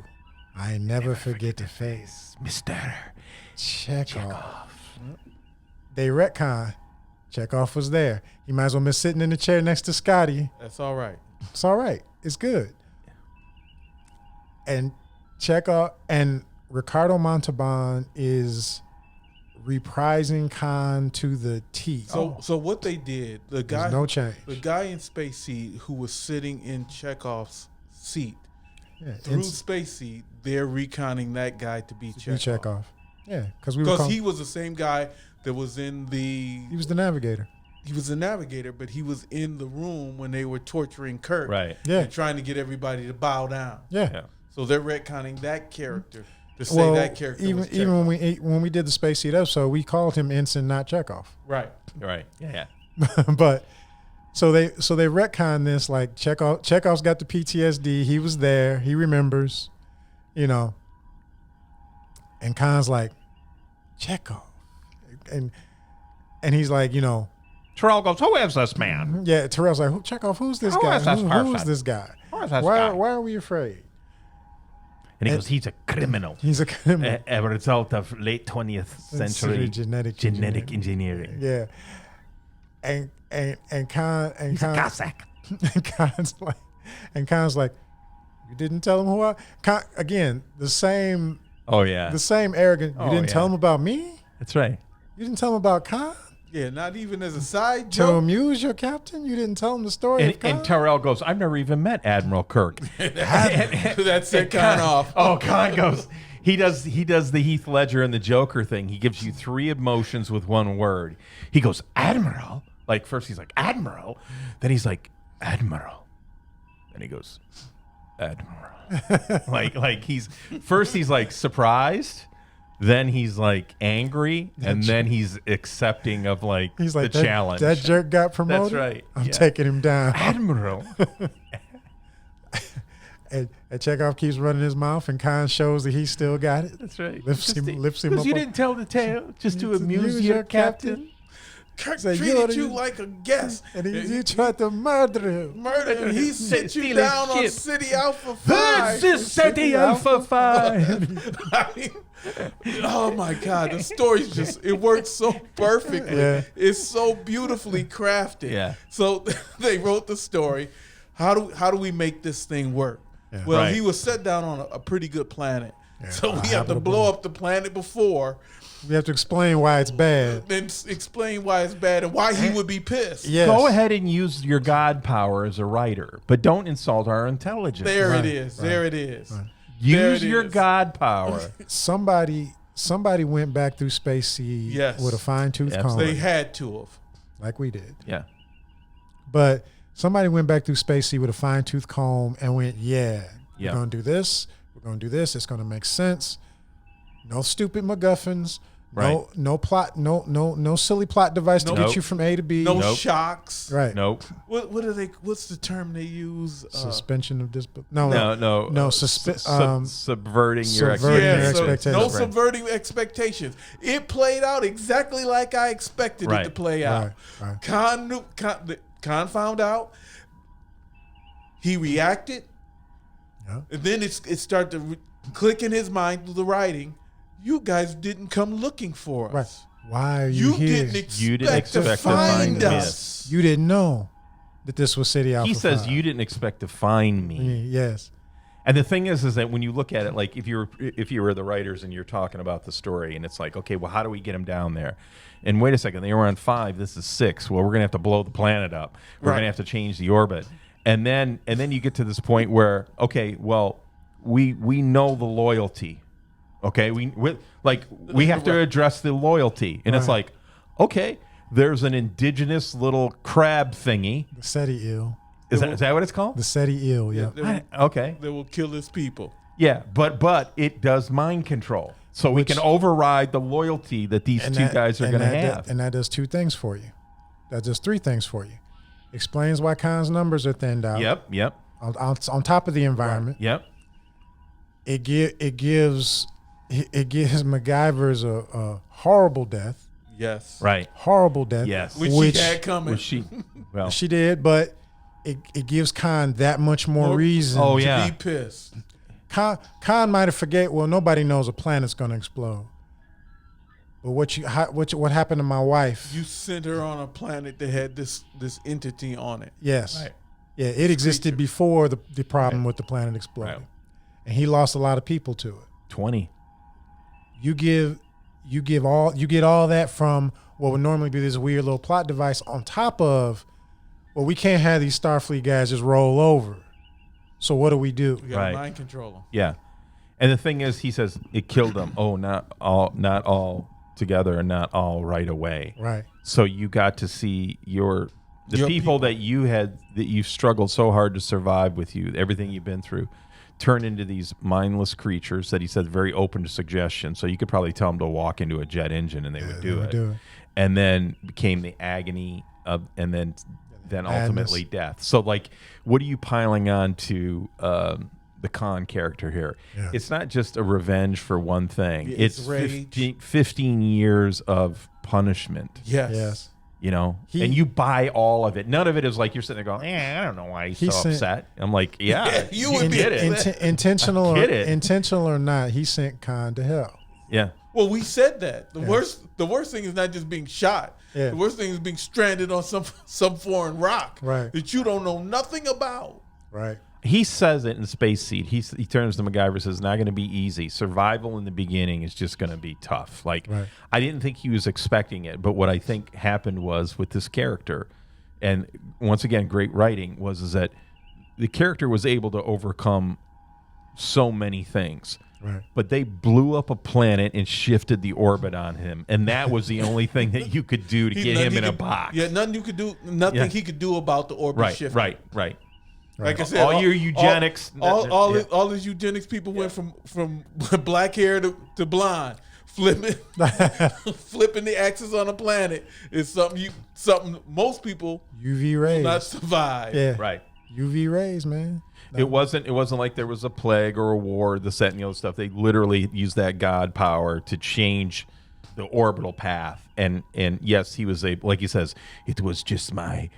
I never forget the face. Mr. Chekhov. They retcon. Chekhov was there. He might as well be sitting in the chair next to Scotty. That's all right. It's all right. It's good. And Chekhov and Ricardo Montalban is reprising Khan to the T. So what they did, the guy, no change. The guy in Space Seed who was sitting in Chekhov's seat, through Space Seed, they're reconning that guy to be Chekhov. Yeah, because he was the same guy that was in the. He was the navigator. He was the navigator, but he was in the room when they were torturing Kirk. Right. Yeah. And trying to get everybody to bow down. Yeah. So they're retconning that character to say that character. Even when we did the Space Seed episode, we called him Ensign, not Chekhov. Right. Right. Yeah. But so they retcon this like Chekhov's got the PTSD. He was there. He remembers, And Khan's like, Chekhov, and he's like, Terrell goes, who is this man? Yeah, Terrell's like, Chekhov, who's this guy? Who's this guy? Why are we afraid? And he goes, he's a criminal. He's a criminal. A result of late 20th century genetic engineering. Yeah. And Khan he's a Cossack. And Khan's like, you didn't tell him who I again, the same the same arrogant. You didn't tell him about me? That's right. You didn't tell him about Khan? Yeah, not even as a side joke. To amuse your captain? You didn't tell him the story of Khan? And Terrell goes, I've never even met Admiral Kirk. That set Khan off. Oh, Khan goes, he does the Heath Ledger and the Joker thing. He gives you three emotions with one word. He goes, Admiral? Like, first he's like, Admiral? Then he's like, Admiral. Then he goes, Admiral. like he's like surprised. then he's like angry, and then he's accepting of like He's like, the challenge. That jerk got promoted. That's right. I'm taking him down. Admiral. And Chekhov keeps running his mouth, and Khan shows that he still got it. That's right. Lifts him Because up. you didn't tell the tale just to amuse your captain. Kirk Say, treated you you like a guest. And you tried to murder him. Murder. He sent you Steal his down on ship. City Alpha 5. This is City Alpha 5. I mean, oh my God, the story's it works so perfectly. Yeah. It's so beautifully crafted. Yeah. So they wrote the story. How do we make this thing work? Yeah. Well, Right. he was set down on a pretty good planet. Yeah, So we have to habitable. blow up the planet before, We have to explain why it's bad. then explain why it's bad and why he would be pissed. Yes. Go ahead and use your God power as a writer, but don't insult our intelligence. There Right, it is. right, There it is. right. Use There it your is. God power. Somebody went back through Space Seed Yes. with a fine-tooth comb, Absolutely. They had to have. like we did. Yeah. But somebody went back through Space Seed with a fine-tooth comb and went, yeah, Yeah. we're going to do this. We're going to do this. It's going to make sense. No stupid MacGuffins. Right. No plot. No silly plot device to Nope. get you from A to B. No Nope. shocks. Right. Nope. What are they? What's the term they use? Suspension of disbelief. No. No. Subverting Subverting your subverting Yeah, your so expectations. no Right. subverting expectations. It played out exactly like I expected it Right. to play out. Right. Khan found out. He reacted, Yeah. and then it started to click in his mind through the writing. You guys didn't come looking for us. Right. Why are you here? Didn't expect, You didn't expect to to find find us. us. You didn't know that this was City Alpha He says 5. you didn't expect to find me. Yes. And the thing is that when you look at it, like if you were the writers and you're talking about the story, and it's like, okay, well, how do we get them down there? And wait a second, they were on 5. This is 6. Well, we're gonna have to blow the planet up. We're Right. gonna have to change the orbit, and then you get to this point where, okay, well, we know the loyalty. Okay, we have to address the loyalty, and it's Right. like, okay, there's an indigenous little crab thingy. The SETI ill. Is that what it's called? The SETI ill, yeah. Okay. They will kill his people. Yeah, but it does mind control, so we can override the loyalty that these two guys are going to have. And that does 2 things for you. That does 3 things for you. Explains why Khan's numbers are thinned out. Yep. On top of the environment, Yep. it gives MacGyver's a horrible death. Yes. Right. Horrible death. Yes. Which she had coming. Was she? Well. She did, but it gives Khan that much more reason. Oh, to yeah. be pissed. Khan might have forget. Well, nobody knows a planet's going to explode. But what happened to my wife? You sent her on a planet that had this entity on it. Yes. Right. Yeah, it existed before the problem with the planet exploding. Right. And he lost a lot of people to it. 20. You get all that from what would normally be this weird little plot device on top of, well, we can't have these Starfleet guys just roll over. So what do we do? We got Right. to mind control them. Yeah. And the thing is, he says it killed them. Oh, not all together and not all right away. Right. So you got to see the people that you've struggled so hard to survive with you, everything you've been through, turn into these mindless creatures that he said very open to suggestion. So you could probably tell them to walk into a jet engine and they would do it. And then became the agony of, and then ultimately death. So like, what are you piling on to the Khan character here? Yeah. It's not just a revenge for one thing. Yeah, it's it's rage. 15 years of punishment. Yes. You know, and you buy all of it. None of it is like you're sitting there going, I don't know why he's so upset. I'm like, yeah, you would get it. Intentional I get it. intentional or not, he sent Khan to hell. Yeah. Well, we said that. The worst thing is not just being shot. Yeah. The worst thing is being stranded on some foreign rock Right. that you don't know nothing about. Right. He says it in Space Seed. He turns to MacGyver and says, it's not going to be easy. Survival in the beginning is just going to be tough. Like, Right. I didn't think he was expecting it, but what I think happened was with this character, and once again, great writing, is that the character was able to overcome so many things. Right. But they blew up a planet and shifted the orbit on him, and that was the only thing that you could do to get him in a box. Yeah, nothing you could do. Nothing he could do about the orbit shift. Right. Like I said, All your eugenics, all his eugenics people went from black hair to blonde. flipping the axis on a planet is something most people UV will rays. not survive. Yeah. Right. UV rays, man. It wasn't like there was a plague or a war, the Sentinel stuff. They literally used that God power to change the orbital path. And yes, he was like he says, it was just my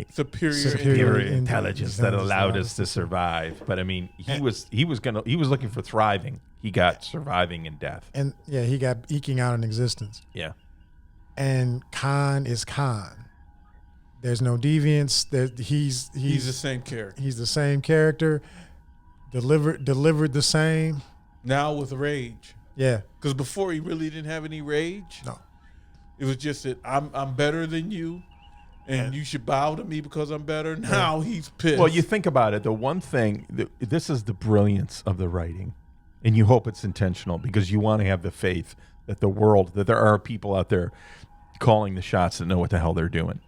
Superior intelligence that allowed us to survive. But I mean, he was looking for thriving. He got surviving in death. And yeah, he got eking out an existence. Yeah. And Khan is Khan. There's no deviance. He's the same character. He's the same character. Delivered the same. Now with rage. Yeah. Because before he really didn't have any rage. No. It was just that I'm better than you, and you should bow to me because I'm better. Now he's pissed. Well, you think about it. The one thing, this is the brilliance of the writing, and you hope it's intentional because you want to have the faith that that there are people out there calling the shots that know what the hell they're doing.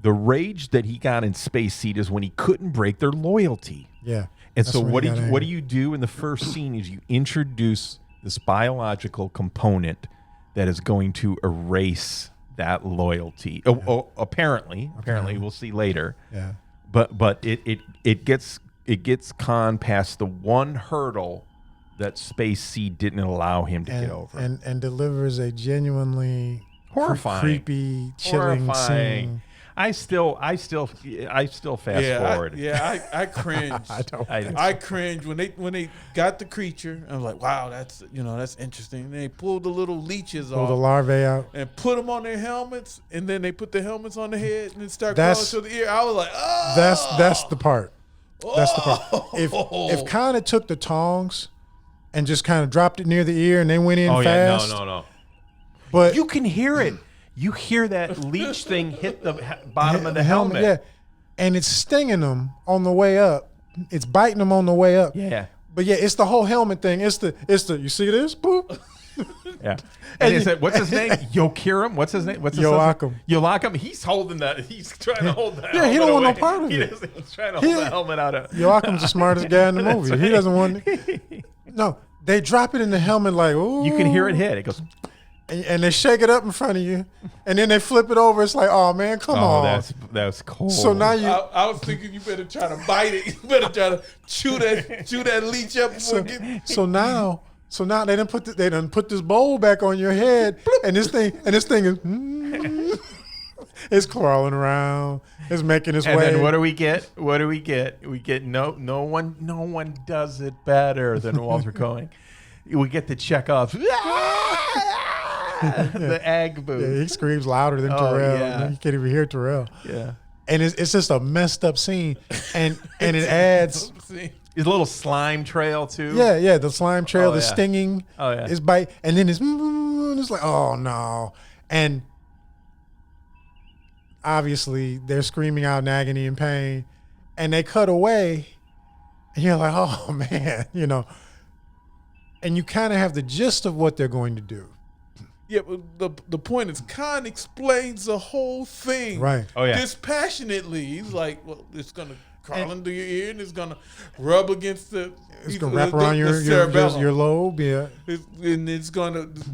The rage that he got in Space Seed is when he couldn't break their loyalty. Yeah. And so what do you do in the first scene is you introduce this biological component that is going to erase that loyalty. Yeah. Apparently, we'll see later. Yeah. But it gets Khan past the one hurdle that Space Seed didn't allow him to get over. And delivers a genuinely horrifying, creepy, chilling scene. I still fast forward. I cringe. I cringe when they got the creature. I'm like, wow, that's interesting. And they pulled the little leeches off, the larvae out, and put them on their helmets. And then they put the helmets on the head and then start crawling to the ear. I was like, oh, that's the part. That's the part. If Khan had took the tongs and just kind of dropped it near the ear and they went in fast. No. But you can hear it. You hear that leech thing hit the bottom of the helmet. Yeah. And it's stinging them on the way up. It's biting them on the way up. Yeah. But yeah, it's the whole helmet thing. It's the you see this? Boop. Yeah. And is it, what's his name? Yokiram? What's his name? Yoakum. Yoakum. He's holding that. He's trying to hold that. Yeah, he don't want no part of it. He's trying to hold the helmet out of. Yoakum's the smartest guy in the movie. He doesn't want it. No, they drop it in the helmet like, ooh. You can hear it hit. It goes. And they shake it up in front of you, and then they flip it over. It's like, oh man, come on. That's cold. So now I was thinking you better try to bite it. You better try to chew that leech up. So now they done put this bowl back on your head, and this thing is it's crawling around. It's making its way. And then what do we get? We get no one does it better than Walter Koenig. We get the Chekhov. The egg booth. Yeah, he screams louder than Terrell. Yeah. You can't even hear Terrell. Yeah. And it's just a messed up scene. And it adds his little slime trail too. Yeah, the slime trail, the stinging. Oh yeah. Is bite, and then it's like, oh no. And obviously they're screaming out in agony and pain. And they cut away, and you're like, oh man, and you kind of have the gist of what they're going to do. Yeah, but the point is, Khan explains the whole thing, right? Oh yeah, dispassionately. He's like, well, it's gonna crawl into your ear and it's gonna rub against the. It's gonna wrap around your lobe, yeah. And it's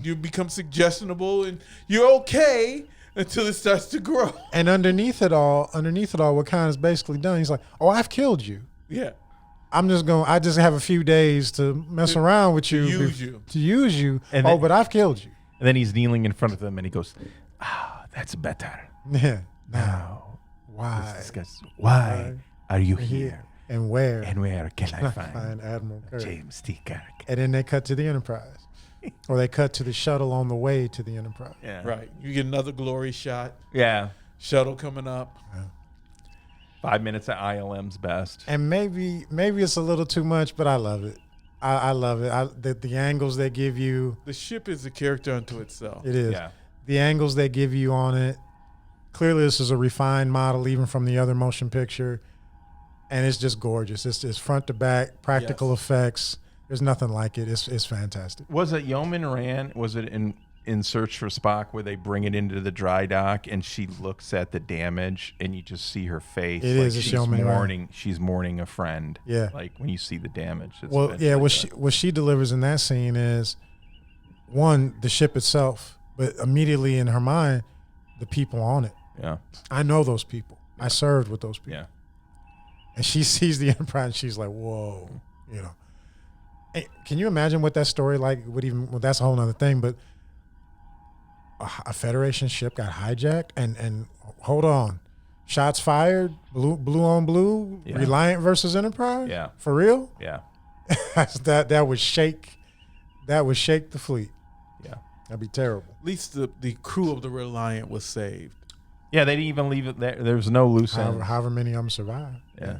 you become suggestionable, and you're okay until it starts to grow. And underneath it all, what Khan has basically done, he's like, oh, I've killed you. Yeah. I just have a few days to mess around with you. To use you. And but I've killed you. And then he's kneeling in front of them and he goes, that's better. Yeah. Now, why? Why are you here? And where? And where can I find Admiral Kirk? James T. Kirk? And then they cut to the Enterprise. Or they cut to the shuttle on the way to the Enterprise. Yeah. Right. You get another glory shot. Yeah. Shuttle coming up. Yeah. 5 minutes at ILM's best. And maybe it's a little too much, but I love it. I love it. The angles they give you. The ship is a character unto itself. It is. Yeah. The angles they give you on it. Clearly, this is a refined model, even from the other motion picture. And it's just gorgeous. It's front to back, practical effects. There's nothing like it. It's fantastic. Was it Yeoman Rand? Was it in Search for Spock where they bring it into the dry dock and she looks at the damage and you just see her face? It is. She's mourning. She's mourning a friend. Yeah. Like when you see the damage. What she delivers in that scene is one, the ship itself, but immediately in her mind, the people on it. Yeah. I know those people. I served with those people. Yeah. And she sees the Empire and she's like, whoa, you know. Hey, can you imagine what that story well, that's a whole nother thing, but a Federation ship got hijacked and hold on. Shots fired, blue on blue, Yeah. Reliant versus Enterprise? Yeah. For real? Yeah. that would shake the fleet. Yeah. That'd be terrible. At least the crew of the Reliant was saved. Yeah, they didn't even leave it there. There's no loose ends. However many of them survived. Yeah.